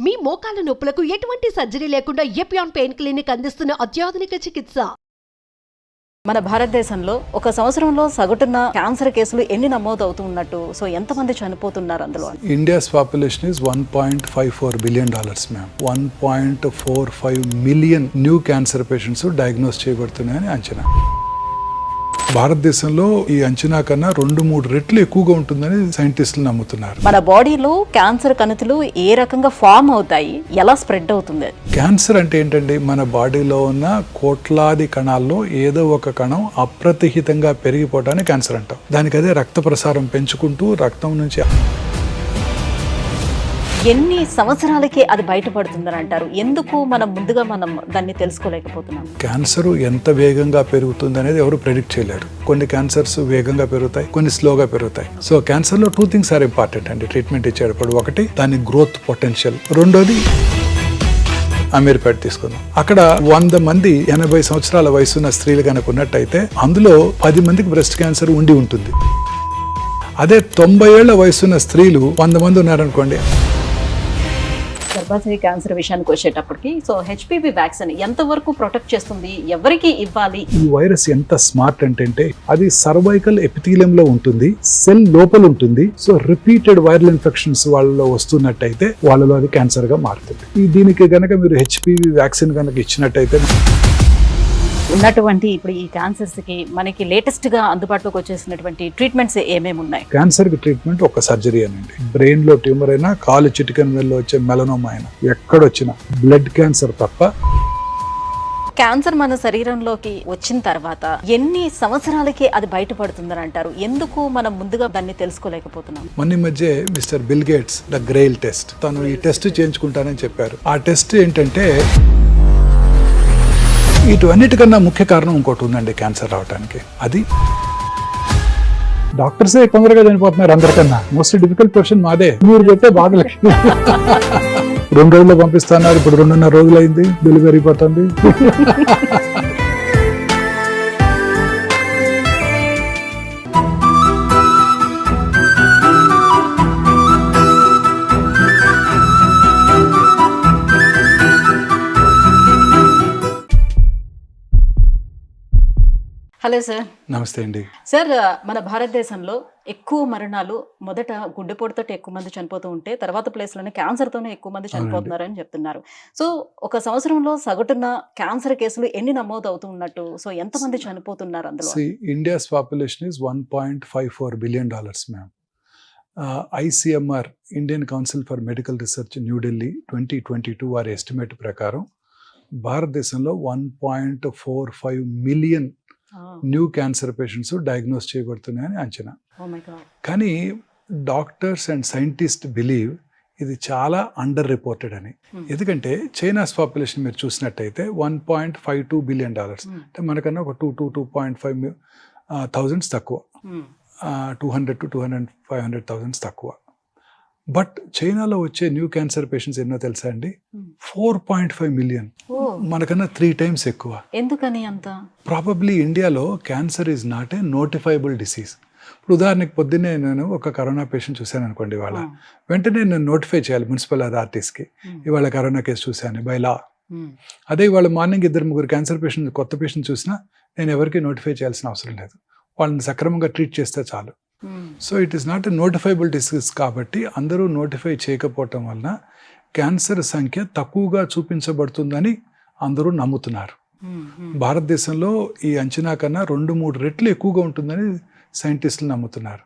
మీ మోకాల నొప్పులకు ఎటువంటి సర్జరీ లేకుండా ఎపియాన్ పెయిన్ క్లినిక్ అందిస్తున్న అత్యాధునిక చికిత్స. మన భారతదేశంలో ఒక సంవత్సరంలో సగటున క్యాన్సర్ కేసులు ఎన్ని నమోదు అవుతున్నట్టు, సో ఎంతమంది చనిపోతున్నారు అందులో? India's population is $1.54 billion, ma'am. 1.45 million new cancer patients diagnosed చేయబడుతున్నాయని అంచనా. భారతదేశంలో ఈ అంచనా కన్నా 2-3 రెట్లు ఎక్కువగా ఉంటుందని సైంటిస్టులు నమ్ముతున్నారు. మన బాడీలో క్యాన్సర్ కణుతులు ఏ రకంగా ఫామ్ అవుతాయి, ఎలా స్ప్రెడ్ అవుతుంది? క్యాన్సర్ అంటే ఏంటండి? మన బాడీలో ఉన్న కోట్లాది కణాల్లో ఏదో ఒక కణం అప్రతిహితంగా పెరిగిపోవటాన్ని క్యాన్సర్ అంటాం. దానికి అదే రక్త ప్రసారం పెంచుకుంటూ రక్తం నుంచి ఎన్ని సంవత్సరాలకి అది బయటపడుతుందని అంటారు? ఎందుకు ముందుగా మనం దాన్ని తెలుసుకోలేకపోతున్నాం? క్యాన్సర్ ఎంత వేగంగా పెరుగుతుంది అనేది ఎవరు ప్రెడిక్ట్ చేయలేరు. కొన్ని క్యాన్సర్స్ వేగంగా పెరుగుతాయి, కొన్ని స్లోగా పెరుగుతాయి. సో క్యాన్సర్ లో 2 things ఆర్ ఇంపార్టెంట్ అండి ట్రీట్మెంట్ ఇచ్చేటప్పుడు. ఒకటి దాని గ్రోత్ పొటెన్షియల్, రెండోది అమీర్పేట తీసుకుందాం. అక్కడ 100 మంది 80 సంవత్సరాల వయసున్న స్త్రీలు కనుక ఉన్నట్టయితే అందులో 10 మందికి బ్రెస్ట్ క్యాన్సర్ ఉండి ఉంటుంది. అదే 90 ఏళ్ల వయసున్న స్త్రీలు 100 మంది ఉన్నారనుకోండి. గర్భాశయ క్యాన్సర్ విషయానికి వచ్చేటప్పటికి, సో హెచ్పివి వ్యాక్సిన్ ఎంతవరకు ప్రొటెక్ట్ చేస్తుంది, ఎవరికి ఇవ్వాలి? ఈ వైరస్ ఎంత స్మార్ట్ అంటే అది సర్వైకల్ ఎపిథీలియం లో ఉంటుంది, సెల్ లోపల ఉంటుంది. సో రిపీటెడ్ వైరల్ ఇన్ఫెక్షన్స్ వాళ్ళలో వస్తున్నట్టయితే వాళ్ళలో అది క్యాన్సర్ గా మారుతుంది. దీనికి గనక మీరు హెచ్పివి వ్యాక్సిన్ కనుక ఇచ్చినట్టయితే ఉన్నటువంటి ఇప్పుడు ఈ క్యాన్సర్స్ కి మనకి లేటెస్ట్ గా అందుబాటులోకి వచ్చేసినటువంటి ట్రీట్మెంట్స్ ఏమేమి ఉన్నాయి? క్యాన్సర్ కి ట్రీట్మెంట్ ఒక సర్జరీ అనండి. బ్రెయిన్ లో ట్యూమర్ అయినా, కాలు చిటికెన్ వేల్లో వచ్చే మెలనోమా అయినా, ఎక్కడొచ్చినా బ్లడ్ క్యాన్సర్ తప్ప. క్యాన్సర్ మన శరీరంలోకి వచ్చిన తర్వాత ఎన్ని సంవత్సరాలకి అది బయటపడుతుందని అంటారు? ఎందుకు మనం ముందుగా దాన్ని తెలుసుకోలేకపోతున్నాం? మొన్న మధ్య మిస్టర్ బిల్ గేట్స్ ద గ్రెయిల్ టెస్ట్, తను ఈ టెస్ట్ చేయించుకుంటానని చెప్పారు. ఆ టెస్ట్ ఏంటంటే ఇటువన్నిటికన్నా ముఖ్య కారణం ఇంకోటి ఉందండి క్యాన్సర్ రావడానికి. అది డాక్టర్సే తొందరగా చనిపోతున్నారు అందరికన్నా. మోస్ట్ డిఫికల్ట్ క్వశ్చన్ మాదే. మీరు చెప్తే బాగా 2 రోజుల్లో పంపిస్తున్నారు, ఇప్పుడు 2.5 రోజులు అయింది, డెలివరీ అయిపోతుంది. Hello sir. నమస్తే అండి. సార్, మన భారతదేశంలో ఎక్కువ మరణాలు మొదట గుండెపోటుతో ఎక్కువ మంది చనిపోతూ ఉంటే తర్వాత ప్లేస్లోనే క్యాన్సర్తోనే ఎక్కువ మంది చనిపోతున్నారని చెప్తున్నారు. సో ఒక సంవత్సరంలో సగటున క్యాన్సర్ కేసులు ఎన్ని నమోదు అవుతున్నట్టు, సో ఎంతమంది చనిపోతున్నారు అందులో? India's population is $1.54 billion, ma'am. ICMR, Indian council for medical research, New Delhi 2022 వారి ఎస్టిమేట్ ప్రకారం భారతదేశంలో 1.45 million new cancer patients diagnose చేయబడుతున్నాయని అంచనా. కానీ డాక్టర్స్ అండ్ సైంటిస్ట్ బిలీవ్ ఇది చాలా అండర్ రిపోర్టెడ్ అని. ఎందుకంటే చైనాస్ పాపులేషన్ మీరు చూసినట్టయితే $1.52 billion, అంటే మనకన్నా ఒక 2.5 థౌజండ్స్ తక్కువ, 200 to 500,000 తక్కువ. బట్ చైనాలో వచ్చే న్యూ క్యాన్సర్ పేషెంట్స్ ఎన్నో తెలుసా అండి? 4.5 మిలియన్, మనకన్నా 3 times ఎక్కువ. ఎందుకని అంత? ప్రాబబ్లీ ఇండియాలో cancer is not a notifiable disease. ఇప్పుడు ఉదాహరణకి పొద్దున్నే నేను ఒక కరోనా పేషెంట్ చూశాను అనుకోండి, ఇవాళ వెంటనే నేను నోటిఫై చేయాలి మున్సిపల్ అథారిటీస్కి, ఇవాళ కరోనా కేసు చూశాను బై లా. అదే ఇవాళ మార్నింగ్ 2-3 క్యాన్సర్ పేషెంట్, కొత్త పేషెంట్ చూసినా నేను ఎవరికి నోటిఫై చేయాల్సిన అవసరం లేదు, వాళ్ళని సక్రమంగా ట్రీట్ చేస్తే చాలు. So it is not a notifiable disease. కాబట్టి అందరూ నోటిఫై చేయకపోవటం వలన క్యాన్సర్ సంఖ్య తక్కువగా చూపించబడుతుందని అందరూ నమ్ముతున్నారు. భారతదేశంలో ఈ అంచనా కన్నా 2-3 రెట్లు ఎక్కువగా ఉంటుందని సైంటిస్టులు నమ్ముతున్నారు.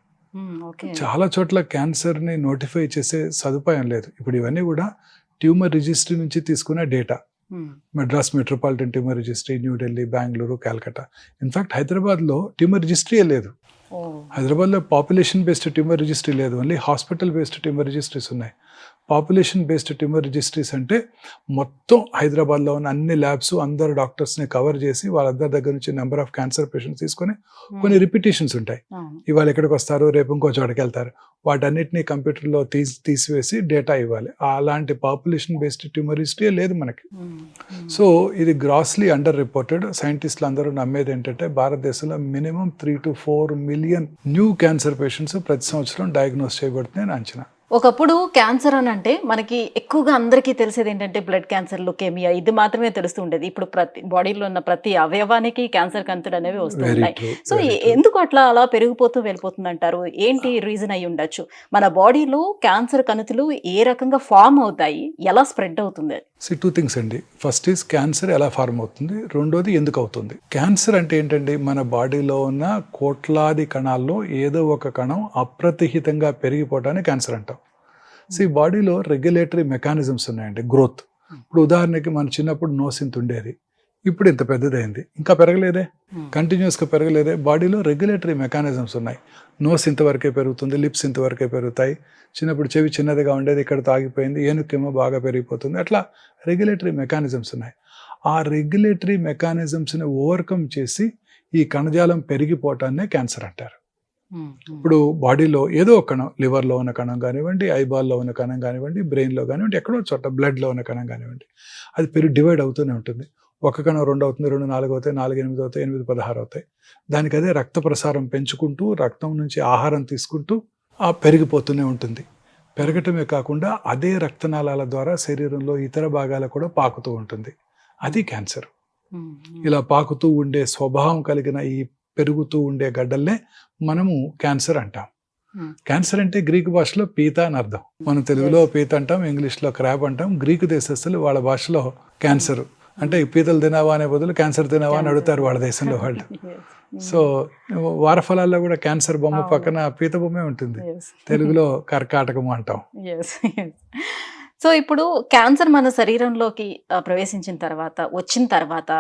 చాలా చోట్ల క్యాన్సర్ని నోటిఫై చేసే సదుపాయం లేదు. ఇప్పుడు ఇవన్నీ కూడా ట్యూమర్ రిజిస్ట్రీ నుంచి తీసుకునే data. Madras metropolitan tumour registry, New Delhi, Bengaluru, Calcutta. In fact హైదరాబాద్లో ట్యూమర్ రిజిస్ట్రీయే లేదు. హైదరాబాద్లో పాపులేషన్ బేస్డ్ ట్యూమర్ రిజిస్ట్రీ లేదు, only hospital based tumour registries ఉన్నాయి. పాపులేషన్ బేస్డ్ ట్యూమర్ రిజిస్ట్రీస్ అంటే మొత్తం హైదరాబాద్లో ఉన్న అన్ని ల్యాబ్స్, అందరు డాక్టర్స్ని కవర్ చేసి వాళ్ళందరి దగ్గర నుంచి నెంబర్ ఆఫ్ క్యాన్సర్ పేషెంట్స్ తీసుకొని కొన్ని రిపిటేషన్స్ ఉంటాయి. ఇవాళ ఎక్కడికి వస్తారు, రేపు ఇంకో చోటకి వెళ్తారు, వాటన్నిటిని కంప్యూటర్లో తీసివేసి డేటా ఇవ్వాలి. అలాంటి పాపులేషన్ బేస్డ్ ట్యూమర్ రిజిస్ట్రీ లేదు మనకి. సో ఇది గ్రాస్లీ అండర్ రిపోర్టెడ్. సైంటిస్టులు అందరూ నమ్మేది ఏంటంటే భారతదేశంలో minimum 3 to 4 million new cancer patients ప్రతి సంవత్సరం డయాగ్నోస్ చేయబడుతున్నాయని అంచనా. ఒకప్పుడు క్యాన్సర్ అని అంటే మనకి ఎక్కువగా అందరికీ తెలిసేది ఏంటంటే బ్లడ్ క్యాన్సర్, లుకేమియా, ఇది మాత్రమే తెలుస్తూ ఉండేది. ఇప్పుడు ప్రతి బాడీలో ఉన్న ప్రతి అవయవానికి క్యాన్సర్ కంతులు అనేవి వస్తూ వెరీ ఉన్నాయి. ట్రూ, సో ఎందుకు అలా పెరిగిపోతూ వెళ్ళిపోతుంది అంటారు? ఏంటి రీజన్ అయి ఉండొచ్చు? మన బాడీలో క్యాన్సర్ కణుతులు ఏ రకంగా ఫామ్ అవుతాయి, ఎలా స్ప్రెడ్ అవుతుంది? టూ థింగ్స్ అండి. ఫస్ట్ ఈజ్ క్యాన్సర్ ఎలా ఫార్మ్ అవుతుంది, రెండోది ఎందుకు అవుతుంది. క్యాన్సర్ అంటే ఏంటండి, మన బాడీలో ఉన్న కోట్లాది కణాల్లో ఏదో ఒక కణం అప్రతిహితంగా పెరిగిపోవటాన్ని క్యాన్సర్ అంటాం. బాడీలో రెగ్యులేటరీ మెకానిజమ్స్ ఉన్నాయండి, గ్రోత్. ఇప్పుడు ఉదాహరణకి మన చిన్నప్పుడు నోస్ ఇంత ఉండేది, ఇప్పుడు ఇంత పెద్దదైంది, ఇంకా పెరగలేదే, కంటిన్యూస్గా పెరగలేదే. బాడీలో రెగ్యులేటరీ మెకానిజమ్స్ ఉన్నాయి. నోస్ ఇంతవరకే పెరుగుతుంది, లిప్స్ ఇంతవరకే పెరుగుతాయి. చిన్నప్పుడు చెవి చిన్నదిగా ఉండేది, ఇక్కడ తాగిపోయింది, ఏనుకేమో బాగా పెరిగిపోతుంది. అట్లా రెగ్యులేటరీ మెకానిజమ్స్ ఉన్నాయి. ఆ రెగ్యులేటరీ మెకానిజమ్స్ని ఓవర్కమ్ చేసి ఈ కణజాలం పెరిగిపోవటాన్నే క్యాన్సర్ అంటారు. ఇప్పుడు బాడీలో ఏదో ఒక కణం, లివర్లో ఉన్న కణం కానివ్వండి, ఐబాల్లో ఉన్న కణం కానివ్వండి, బ్రెయిన్లో కానివ్వండి, ఎక్కడో చోట బ్లడ్లో ఉన్న కణం కానివ్వండి, అది డివైడ్ అవుతూనే ఉంటుంది. ఒక కణం 2 అవుతుంది, 2 4 అవుతాయి, 4 8 అవుతాయి, 8 16 అవుతాయి. దానికి అదే రక్త ప్రసారం పెంచుకుంటూ, రక్తం నుంచి ఆహారం తీసుకుంటూ పెరిగిపోతూనే ఉంటుంది. పెరగటమే కాకుండా అదే రక్తనాళాల ద్వారా శరీరంలో ఇతర భాగాలకు కూడా పాకుతూ ఉంటుంది. అది క్యాన్సర్. ఇలా పాకుతూ ఉండే స్వభావం కలిగిన ఈ పెరుగుతూ ఉండే గడ్డల్నే మనము క్యాన్సర్ అంటాం. క్యాన్సర్ అంటే గ్రీకు భాషలో పీత అని అర్థం. మనం తెలుగులో పీత అంటాం, ఇంగ్లీష్లో క్రాబ్ అంటాం. గ్రీకు దేశస్తులు వాళ్ళ భాషలో క్యాన్సర్ అంటే పీతలు తినావా అనే బదులు క్యాన్సర్ తినావా అని అడుగుతారు వాళ్ళ దేశంలో వాళ్ళు. సో వారఫలాల్లో కూడా క్యాన్సర్ బొమ్మ పక్కన పీత బొమ్మే ఉంటుంది. తెలుగులో కర్కాటకము అంటాం. సో ఇప్పుడు క్యాన్సర్ మన శరీరంలోకి ప్రవేశించిన తర్వాత, వచ్చిన తర్వాత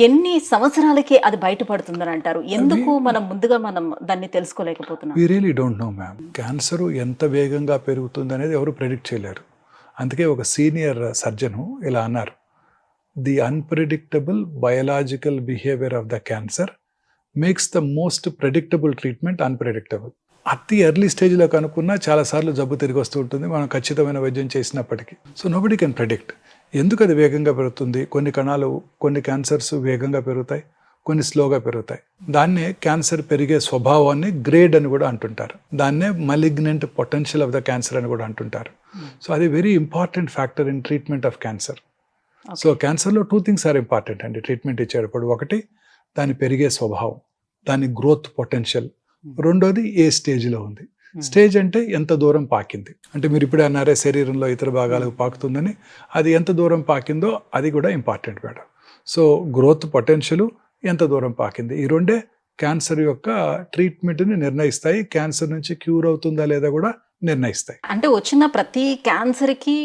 ఎన్ని సంవత్సరాలకి అది బయటపడుతుందని అంటారు? ఎందుకు ముందుగా మనం దాన్ని తెలుసుకోలేకపోతున్నాం? We really don't know ma'am. Cancer ఎంత వేగంగా పెరుగుతుంది అనేది ఎవరు ప్రెడిక్ట్ చేయలేరు. అందుకే ఒక సీనియర్ సర్జను ఇలా అన్నారు, the unpredictable biological behaviour of the cancer makes the most predictable treatment unpredictable. అతి ఎర్లీ స్టేజ్లో కనుక్కున్నా చాలాసార్లు జబ్బు తిరిగి వస్తూ ఉంటుంది, మనం ఖచ్చితమైన వైద్యం చేసినప్పటికీ. So nobody can predict. ఎందుకు అది వేగంగా పెరుగుతుంది? కొన్ని క్యాన్సర్స్ వేగంగా పెరుగుతాయి, కొన్ని స్లోగా పెరుగుతాయి. దాన్నే క్యాన్సర్ పెరిగే స్వభావాన్ని గ్రేడ్ అని కూడా అంటుంటారు. దాన్నే malignant potential of the cancer అని కూడా అంటుంటారు. సో అది very important factor in treatment of cancer. So క్యాన్సర్లో 2 things ఆర్ ఇంపార్టెంట్ అండి ట్రీట్మెంట్ ఇచ్చేటప్పుడు. ఒకటి దాని పెరిగే స్వభావం, దాని గ్రోత్ పొటెన్షియల్. రెండోది ఏ స్టేజ్లో ఉంది. స్టేజ్ అంటే ఎంత దూరం పాకింది. అంటే మీరు ఇప్పుడే అన్నారే శరీరంలో ఇతర భాగాలకు పాకుతుందని, అది ఎంత దూరం పాకిందో అది కూడా important madam. So growth potential, ఎంత దూరం పాకింది, ఈ రెండే క్యాన్సర్ యొక్క ట్రీట్మెంట్ని నిర్ణయిస్తాయి. క్యాన్సర్ నుంచి క్యూర్ అవుతుందా లేదా కూడా నిర్ణయిస్తాయి. అంటే వచ్చిన ప్రతి క్యాన్సర్కి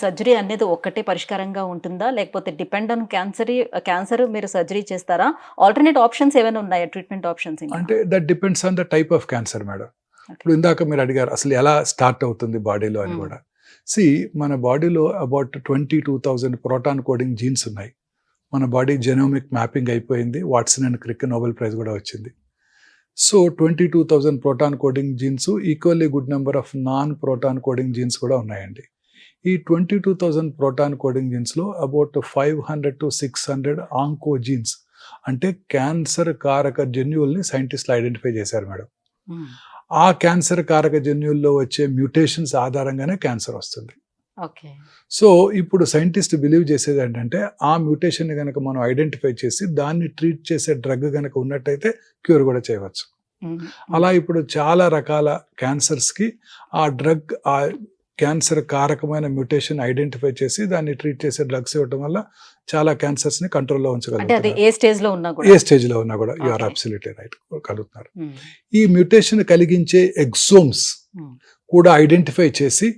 సర్జరీ అనేది ఒక్కటే పరిష్కారంగా ఉంటుందా, లేకపోతే డిపెండ్ ఆన్ క్యాన్సర్ మీరు సర్జరీ చేస్తారా? ఆల్టర్నేట్ ఆప్షన్స్ ఏమైనా ఉన్నాయా, ట్రీట్మెంట్ ఆప్షన్స్? అంటే that depends on the type of cancer madam. ఇప్పుడు ఇందాక మీరు అడిగారు అసలు ఎలా స్టార్ట్ అవుతుంది బాడీలో అని కూడా. మన బాడీలో అబౌట్ 22,000 ప్రోటాన్ కోడింగ్ జీన్స్ ఉన్నాయి. మన బాడీ జెనోమిక్ మ్యాపింగ్ అయిపోయింది, Watson and Crick Nobel prize కూడా వచ్చింది. So 22,000 protein coding genes, equally good number of non protein coding genes కూడా ఉన్నాయండి. ఈ 22,000 ప్రోటాన్ కోడింగ్ జీన్స్లో అబౌట్ 500 to 600 ఆంకో జీన్స్, అంటే క్యాన్సర్ కారక జన్యువుల్ని సైంటిస్టులు ఐడెంటిఫై చేశారు మేడం. ఆ క్యాన్సర్ కారక జన్యువుల్లో వచ్చే మ్యూటేషన్స్ ఆధారంగానే క్యాన్సర్ వస్తుంది. సో ఇప్పుడు సైంటిస్ట్ బిలీవ్ చేసేది ఏంటంటే ఆ మ్యూటేషన్ కనుక మనం ఐడెంటిఫై చేసి దాన్ని ట్రీట్ చేసే డ్రగ్ కనుక ఉన్నట్టయితే క్యూర్ కూడా చేయవచ్చు. అలా ఇప్పుడు చాలా రకాల క్యాన్సర్స్కి ఆ డ్రగ్, ఆ క్యాన్సర్ కారకమైన మ్యూటేషన్ ఐడెంటిఫై చేసి దాన్ని ట్రీట్ చేసే డ్రగ్స్ ఇవ్వడం వల్ల చాలా క్యాన్సర్స్ని కంట్రోల్లో ఉంచగలుగుతారు. ఏ స్టేజ్లో ఉన్నా కూడా యు ఆర్ అబ్సల్యూట్లీ రైట్, కలుగుతున్నారు. ఈ మ్యూటేషన్ కలిగించే ఎక్సోమ్స్ కూడా ఐడెంటిఫై చేసి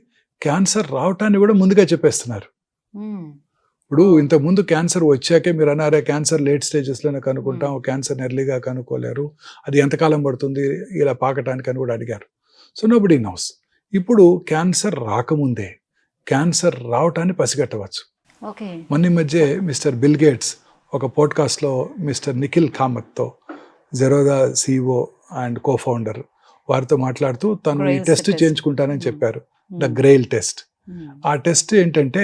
క్యాన్సర్ రావటాన్ని కూడా ముందుగా చెప్పేస్తున్నారు. ఇప్పుడు ఇంతకుముందు క్యాన్సర్ వచ్చాకే మీరు అన్నారే క్యాన్సర్ లేట్ స్టేజెస్లోనే కనుక్కుంటాం, క్యాన్సర్ ఎర్లీగా కనుక్కోలేరు, అది ఎంతకాలం పడుతుంది ఇలా పాకటానికి అని కూడా అడిగారు. So nobody knows. ఇప్పుడు క్యాన్సర్ రాకముందే క్యాన్సర్ రావటాన్ని పసిగట్టవచ్చు. మొన్న మధ్య మిస్టర్ బిల్ గేట్స్ ఒక పోడ్కాస్ట్లో మిస్టర్ నిఖిల్ కామత్తో, జెరోదా CEO అండ్ కో-ఫౌండర్, వారితో మాట్లాడుతూ తను ఈ టెస్ట్ చేయించుకుంటానని చెప్పారు, ద గ్రెయిల్ టెస్ట్. ఆ టెస్ట్ ఏంటంటే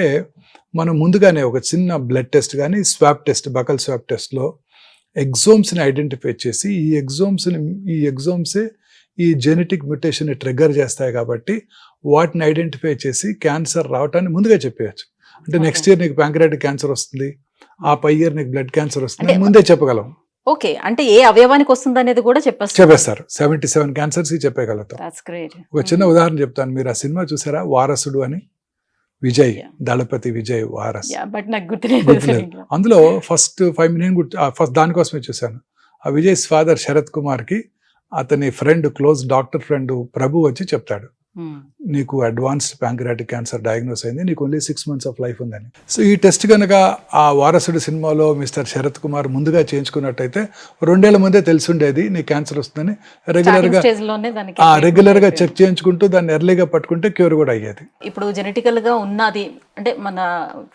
మనం ముందుగానే ఒక చిన్న బ్లడ్ టెస్ట్ కానీ స్వాబ్ టెస్ట్, బకల్ స్వాబ్ టెస్ట్లో ఎగ్జోమ్స్ని ఐడెంటిఫై చేసి ఈ ఎగ్జోమ్సే ఈ జెనెటిక్ మ్యూటేషన్ని ట్రిగ్గర్ చేస్తాయి కాబట్టి వాటిని ఐడెంటిఫై చేసి క్యాన్సర్ రావటాన్ని ముందుగా చెప్పేయచ్చు. అంటే నెక్స్ట్ ఇయర్ నీకు ప్యాంక్రియాటిక్ క్యాన్సర్ వస్తుంది, ఆ పై ఇయర్ నీకు బ్లడ్ క్యాన్సర్ వస్తుంది అంటే ముందే చెప్పగలం. ఓకే, అంటే ఏ అవయవానికి వస్తుంది అనేది కూడా చెప్పేస్తారు. 77 క్యాన్సర్స్ చెప్పగలుగుతాం. That's great. ఒక చిన్న ఉదాహరణ చెప్తాను. మీరు ఆ సినిమా చూసారా, వారసుడు అని? విజయ్, దళపతి విజయ్ వారస్. బట్ నాకు గుర్తులేదు. గుర్తులేదు. అందులో ఫస్ట్ 5 మినిట్ ఫస్ట్ దానికోసమే చూశాను. ఆ విజయ్ ఫాదర్ శరత్ కుమార్ కి అతని ఫ్రెండ్, క్లోజ్ డాక్టర్ ఫ్రెండ్ ప్రభు వచ్చి చెప్తాడు, నీకు అడ్వాన్స్డ్ ప్యాంక్రియాటిక్ క్యాన్సర్ డయాగ్నోస్ అయింది, నీకు ఓన్లీ 6 months ఆఫ్ లైఫ్ ఉందని. సో ఈ టెస్ట్ కనుక ఆ వారసుడు సినిమాలో మిస్టర్ శరత్ కుమార్ ముందుగా చేయించుకున్నట్టయితే 2 ఏళ్ల ముందే తెలిసిండేది నీకు క్యాన్సర్ వస్తుందని. రెగ్యులర్ గా చెక్ చేయించుకుంటూ దాన్ని ఎర్లీగా పట్టుకుంటే క్యూర్ కూడా అయ్యేది. ఇప్పుడు జెనెటికల్ గా ఉన్నది అంటే మన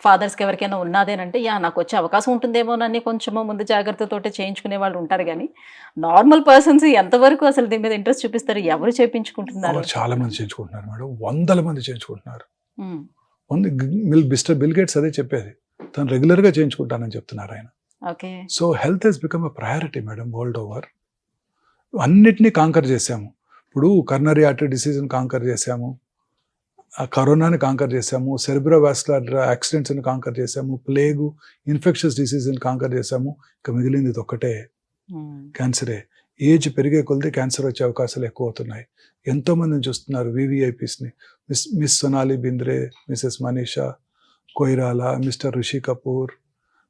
ఫాదర్స్ కి ఎవరికైనా ఉన్నది అని అంటే నాకు వచ్చే అవకాశం ఉంటుందేమోనని కొంచెం ముందు జాగ్రత్తతోటి చేయించుకునే వాళ్ళు ఉంటారు, కానీ నార్మల్ పర్సన్స్ ఎంతవరకు అసలు దీని మీద ఇంట్రెస్ట్ చూపిస్తారు? ఎవరు చేయించుకుంటున్నారు? చాలా మంది చేయించుకుంటున్నారు మేడం, వందల మంది చేయించుకుంటున్నారు. మిస్టర్ బిల్ గేట్స్ అదే చెప్పేది, తను రెగ్యులర్ గా చేయించుకుంటానని చెప్తున్నారు ఆయన. So health has become a priority madam world over. అన్నిటినీ కాంకర్ చేశాము. ఇప్పుడు కర్నరీ ఆర్టరీ డిసీజ్ని కాంకర్ చేశాము, కరోనాని కాంకర్ చేశాము, సెరిబ్రోవాస్కులర్ యాక్సిడెంట్స్ని కాంకర్ చేశాము, ప్లేగు, ఇన్ఫెక్షస్ డిసీజ్ని కాంకర్ చేశాము. ఇక మిగిలింది ఇది ఒక్కటే, క్యాన్సరే. ఏజ్ పెరిగే కొలది క్యాన్సర్ వచ్చే అవకాశాలు ఎక్కువ అవుతున్నాయి. ఎంతో మందిని చూస్తున్నారు, వివిఐపీస్ని, miss Sonali Bendre, Mrs Manisha Koirala, Mr Rishi Kapoor,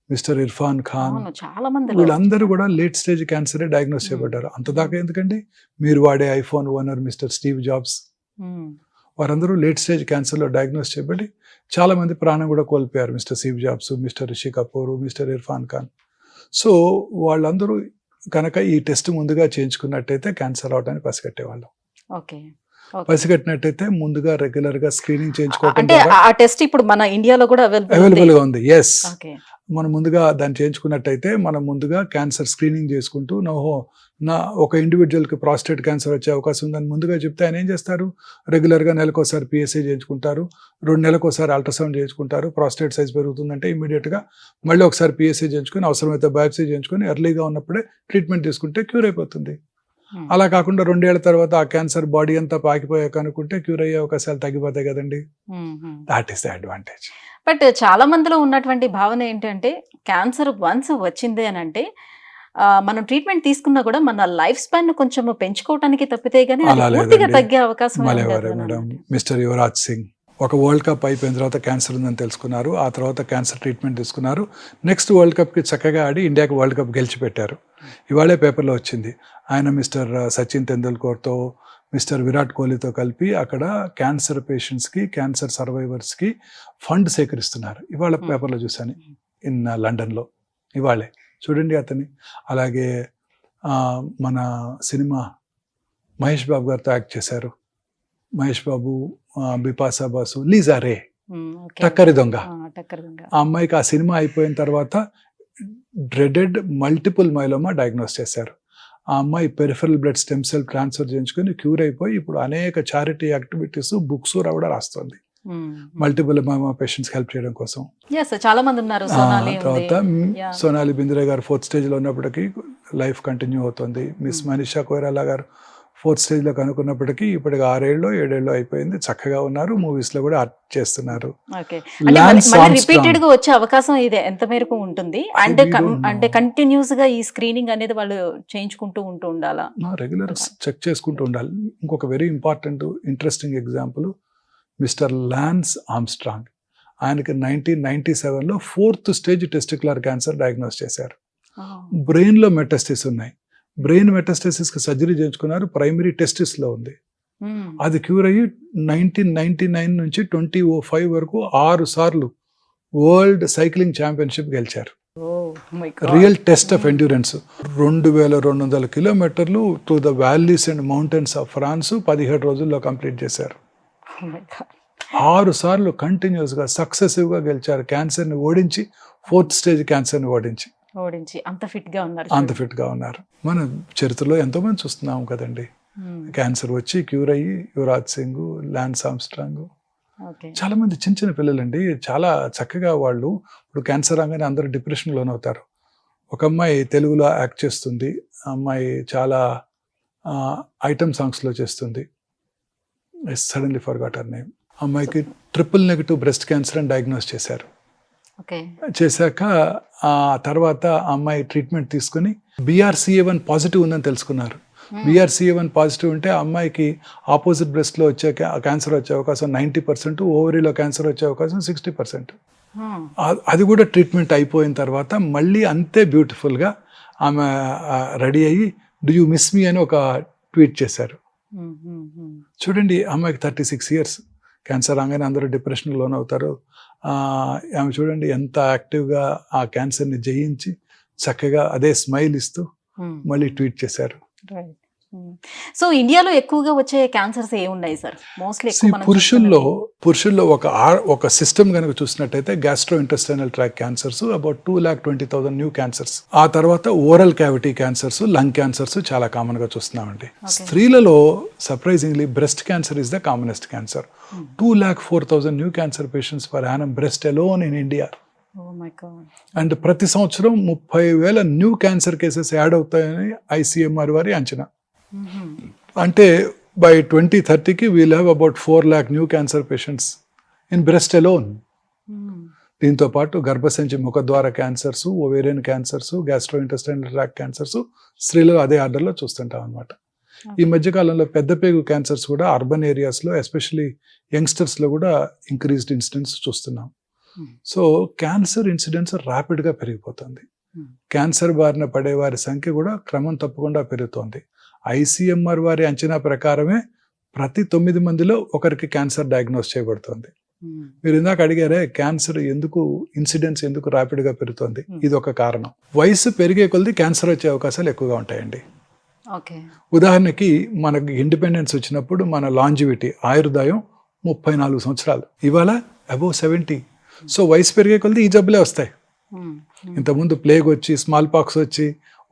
Mr Irrfan Khan, వీళ్ళందరూ కూడా లేట్ స్టేజ్ క్యాన్సరే డయాగ్నోస్ చేయబడ్డారు. అంతదాకా ఎందుకండి, మీరు వాడే iPhone owner Mr Steve Jobs, వారందరూ లేట్ స్టేజ్ క్యాన్సర్లో డయాగ్నోస్ చేయబడి చాలా మంది ప్రాణం కూడా కోల్పోయారు. Mr Steve Jobs, Mr Rishi Kapoor, Mr Irrfan Khan. So వాళ్ళందరూ కనుక ఈ టెస్ట్ ముందుగా చేయించుకున్నట్టయితే క్యాన్సర్ అవడానికి పసిగట్టేవాళ్ళం. పసిగట్టినట్టయితే ముందుగా రెగ్యులర్ గా స్క్రీనింగ్ చేయించుకోవడం ఇప్పుడు మన ఇండియాలో కూడా అవైలబుల్ గా ఉంది. ఎస్, మనం ముందుగా దాన్ని చేయించుకున్నట్టయితే మనం ముందుగా క్యాన్సర్ స్క్రీనింగ్ చేసుకుంటూ ఒక ఇండివిజువల్కి ప్రాస్టేట్ క్యాన్సర్ వచ్చే అవకాశం ఉందని ముందుగా చెప్తే ఆయన ఏం చేస్తారు, రెగ్యులర్గా నెలకోసారి పిఎస్ఏ చేయించుకుంటారు, 2 నెలలకోసారి అల్ట్రాసౌండ్ చేయించుకుంటారు. ప్రాస్టేట్ సైజ్ పెరుగుతుందంటే ఇమీడియట్గా మళ్ళీ ఒకసారి పిఎస్ఏ చేయించుకొని, అవసరమైతే బయాప్సీ చేయించుకొని ఎర్లీగా ఉన్నప్పుడే ట్రీట్మెంట్ తీసుకుంటే క్యూర్ అయిపోతుంది. అలా కాకుండా 2 ఏళ్ల తర్వాత ఆ క్యాన్సర్ బాడీ అంతా పాకిపోయాక అనుకుంటే క్యూర్ అయ్యే అవకాశాలు తగ్గిపోతాయి కదండి. That is the advantage. But చాలా మందిలో ఉన్నటువంటి భావన ఏంటంటే క్యాన్సర్ వన్స్ వచ్చింది అని అంటే మనం ట్రీట్మెంట్ తీసుకున్నా కూడా మన లైఫ్ స్పాన్ కొంచెం పెంచుకోవడానికి తప్పితే గానీ పూర్తిగా తగ్గే అవకాశం మేడం. మిస్టర్ యువరాజ్ సింగ్ ఒక వరల్డ్ కప్ అయిపోయిన తర్వాత క్యాన్సర్ ఉందని తెలుసుకున్నారు, ఆ తర్వాత క్యాన్సర్ ట్రీట్మెంట్ తీసుకున్నారు. నెక్స్ట్ వరల్డ్ కప్కి చక్కగా ఆడి ఇండియాకి వరల్డ్ కప్ గెలిచిపెట్టారు. ఇవాళే పేపర్లో వచ్చింది, ఆయన మిస్టర్ సచిన్ తెందుల్కర్తో, మిస్టర్ విరాట్ కోహ్లీతో కలిపి అక్కడ క్యాన్సర్ పేషెంట్స్కి, క్యాన్సర్ సర్వైవర్స్కి ఫండ్ సేకరిస్తున్నారు. ఇవాళ పేపర్లో చూశాను, ఇన్ లండన్లో ఇవాళే. చూడండి అతన్ని. అలాగే మన సినిమా మహేష్ బాబు గారితో యాక్ట్ చేశారు. మహేష్ బాబు, బిపాసా బాసు, లీజా రే, టక్కరి దొంగ. ఆ అమ్మాయికి ఆ సినిమా అయిపోయిన తర్వాత డ్రెడెడ్ మల్టిపుల్ మైలోమా డయాగ్నోస్ చేశారు. ఆ అమ్మాయి peripheral blood stem cell transfer చేయించుకొని క్యూర్ అయిపోయి ఇప్పుడు అనేక చారిటీ యాక్టివిటీస్, బుక్స్ కూడా రాస్తుంది మల్టిపుల్ మైలోమా పేషెంట్స్ హెల్ప్ చేయడం కోసం. చాలా మంది ఉన్నారు. తర్వాత సోనాలి బింద్రే గారు 4th stage లో ఉన్నప్పటికీ లైఫ్ కంటిన్యూ అవుతుంది. మిస్ మనీషా కొయిరాలా గారు 4th stage లో కనుక్కున్నప్పటికీ ఇప్పటికి 6 ఏళ్ళు 7 ఏళ్ళు అయిపోయింది, చక్కగా ఉన్నారు, మూవీస్ లో కూడా యాక్ట్ చేస్తున్నారు. రిపీటెడ్ గా వచ్చే అవకాశం ఇది ఎంత మేరకు ఉంటుంది అంటే కంటిన్యూస్ గా ఈ స్క్రీనింగ్ అనేది వాళ్ళు చేయించుకుంటూ ఉండాలా, రెగ్యులర్ చెక్ చేసుకుంటూ ఉండాలి. ఇంకొక very important interesting example mister lance Armstrong. ఆయనకి 1997లో 4th stage testicular cancer diagnose చేశారు. బ్రెయిన్ లో మెటాస్టిస్ ఉన్నాయి. బ్రెయిన్ మెటాస్టసిస్ కి సర్జరీ చేయించుకున్నారు, ప్రైమరీ టెస్టిస్ లో ఉంది. అది క్యూర్ అయ్యి 1999 నుంచి 2005 వరకు 6 సార్లు వరల్డ్ సైక్లింగ్ ఛాంపియన్షిప్ గెలిచారు. Real test of endurance. 2200 కిలోమీటర్లు to the valleys and mountains of France 17 రోజుల్లో కంప్లీట్ చేశారు. 6 సార్లు కంటిన్యూస్ గా సక్సెసివ్ గా గెలిచారు. క్యాన్సర్ ని ఓడించి, 4th stage క్యాన్సర్ ని ఓడించి అంత ఫిట్ గా ఉన్నారు. మన చరిత్రలో ఎంతో మంది చూస్తున్నాం కదండి, క్యాన్సర్ వచ్చి క్యూర్ అయ్యి. యువరాజ్ సింగ్, లాన్స్ ఆర్మ్స్ట్రాంగ్, చాలా మంది చిన్న చిన్న పిల్లలండి, చాలా చక్కగా వాళ్ళు ఇప్పుడు క్యాన్సర్ రాగానే అందరూ డిప్రెషన్ లోనవుతారు. ఒక అమ్మాయి తెలుగులో యాక్ట్ చేస్తుంది. ఆ అమ్మాయి చాలా ఐటమ్ సాంగ్స్ లో చేస్తుంది. I suddenly forgot her name. అమ్మాయికి ట్రిపుల్ నెగటివ్ బ్రెస్ట్ క్యాన్సర్ అని డయాగ్నోస్ చేశారు. ఓకే. చేశాక ఆ తర్వాత ఆ అమ్మాయి ట్రీట్మెంట్ తీసుకుని BRCA1 పాజిటివ్ ఉందని తెలుసుకున్నారు. BRCA1 పాజిటివ్ ఉంటే ఆ అమ్మాయికి ఆపోజిట్ బ్రెస్ట్లో వచ్చే క్యాన్సర్ వచ్చే అవకాశం 90%, ఓవరీలో క్యాన్సర్ వచ్చే అవకాశం 60%. అది కూడా ట్రీట్మెంట్ అయిపోయిన తర్వాత మళ్ళీ అంతే బ్యూటిఫుల్గా ఆమె రెడీ అయ్యి డూ యూ మిస్ మీ అని ఒక ట్వీట్ చేశారు. చూడండి, అమ్మాయికి 36 years, క్యాన్సర్ రాగానే అందరూ డిప్రెషన్ లోనవుతారు. ఆమె చూడండి ఎంత యాక్టివ్గా ఆ క్యాన్సర్ని జయించి చక్కగా అదే స్మైల్ ఇస్తూ మళ్ళీ ట్వీట్ చేశారు. సో ఇండియాలో ఎక్కువగా వచ్చే క్యాన్సర్స్ ఏ ఉన్నాయి సార్? మోస్ట్లీ పురుషుల్లో ఒక సిస్టమ్ కనుక చూసినట్టయితే gastro intestinal tract cancers about 2,20,000 new cancers. ఆ తర్వాత oral cavity cancers, lung cancers చాలా కామన్ గా చూస్తున్నామండి. స్త్రీలలో surprisingly breast cancer is the commonest cancer. 2,04,000 new cancer patients per annum breast alone in India. And ప్రతి సంవత్సరం 30,000 న్యూ క్యాన్సర్ కేసెస్ యాడ్ అవుతాయని ICMR వారి అంచనా. అంటే బై 2030కి we'll have about 4 lakh new cancer patients in breast alone. దీంతో పాటు గర్భసంచి ముఖద్వార cancers, ovarian cancers, gastro intestinal tract cancers స్త్రీలు అదే ఆర్డర్లో చూస్తుంటాం అనమాట. ఈ మధ్యకాలంలో పెద్ద పేగు క్యాన్సర్స్ కూడా అర్బన్ ఏరియాస్లో ఎస్పెషలీ యంగ్స్టర్స్లో కూడా ఇంక్రీజ్డ్ ఇన్సిడెన్స్ చూస్తున్నాం. సో క్యాన్సర్ ఇన్సిడెన్స్ ర్యాపిడ్గా పెరిగిపోతుంది. క్యాన్సర్ బారిన పడే వారి సంఖ్య కూడా క్రమం తప్పకుండా పెరుగుతోంది. ICMR వారి అంచనా ప్రకారమే ప్రతి 9 మందిలో ఒకరికి క్యాన్సర్ డయాగ్నోస్ చేయబడుతుంది. మీరు ఇందాక అడిగారే క్యాన్సర్ ఇన్సిడెన్స్ ఎందుకు ర్యాపిడ్గా పెరుగుతుంది, ఇది ఒక కారణం. వయసు పెరిగే కొద్దీ క్యాన్సర్ వచ్చే అవకాశాలు ఎక్కువగా ఉంటాయండి. ఉదాహరణకి మనకి ఇండిపెండెన్స్ వచ్చినప్పుడు మన లాంజివిటీ ఆయుర్దాయం 34 సంవత్సరాలు, ఇవాళ అబౌవ్ 70. సో వయసు పెరిగే కొద్దీ ఈ జబ్బులే వస్తాయి. ఇంతకుముందు ప్లేగ్ వచ్చి, స్మాల్ పాక్స్ వచ్చి,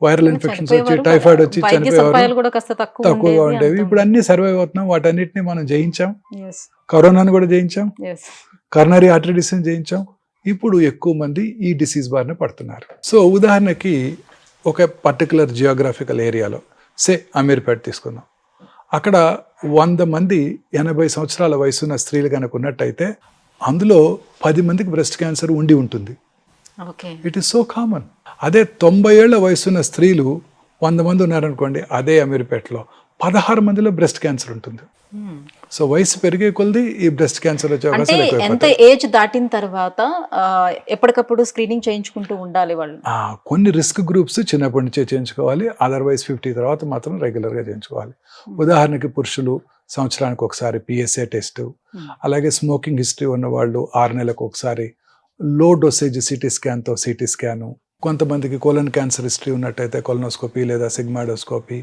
వైరల్ ఇన్ఫెక్షన్స్ వచ్చి, టైఫాయిడ్ వచ్చి చనిపోయేవారు తక్కువగా ఉండేవి. ఇప్పుడు అన్ని సర్వైవ్ అవుతున్నాం, వాటన్నిటిని మనం జయించాం. కరోనాను కూడా జయించాం, కరోనరీ ఆర్టరీ డిసీజ్ జయించాం. ఇప్పుడు ఎక్కువ మంది ఈ డిసీజ్ బారిన పడుతున్నారు. సో ఉదాహరణకి ఒక పర్టికులర్ జియోగ్రాఫికల్ ఏరియాలో అమీర్పేట తీసుకుందాం. అక్కడ 100 మంది 80 సంవత్సరాల వయసున్న స్త్రీలు కనుక ఉన్నట్టయితే అందులో 10 మందికి బ్రెస్ట్ క్యాన్సర్ ఉండి ఉంటుంది. It is so common. అదే 90 ఏళ్ల వయసున్న స్త్రీలు 100 మంది ఉన్నారనుకోండి, అదే అమీర్పేటలో 16 మందిలో బ్రెస్ట్ క్యాన్సర్ ఉంటుంది. సో వయసు పెరిగే కొలది ఈ బ్రెస్ట్ క్యాన్సర్ వచ్చే అవకాశాలు ఎక్కువ. ఎంత ఏజ్ దాటిన తర్వాత ఎప్పటికప్పుడు స్క్రీనింగ్ చేయించుకుంటూ ఉండాలి వాళ్ళు? కొన్ని రిస్క్ గ్రూప్స్ చిన్నప్పటి నుంచే చేయించుకోవాలి, అదర్వైజ్ 50 తర్వాత మాత్రం రెగ్యులర్గా చేయించుకోవాలి. ఉదాహరణకి పురుషులు సంవత్సరానికి ఒకసారి PSA టెస్ట్, అలాగే స్మోకింగ్ హిస్టరీ ఉన్న వాళ్ళు 6 నెలలకు ఒకసారి లో డోసేజ్ CT స్కాన్తో CT స్కాను, కొంతమందికి కోలన్ క్యాన్సర్ హిస్టరీ ఉన్నట్టయితే కొలనోస్కోపీ లేదా sigmoidoscopy,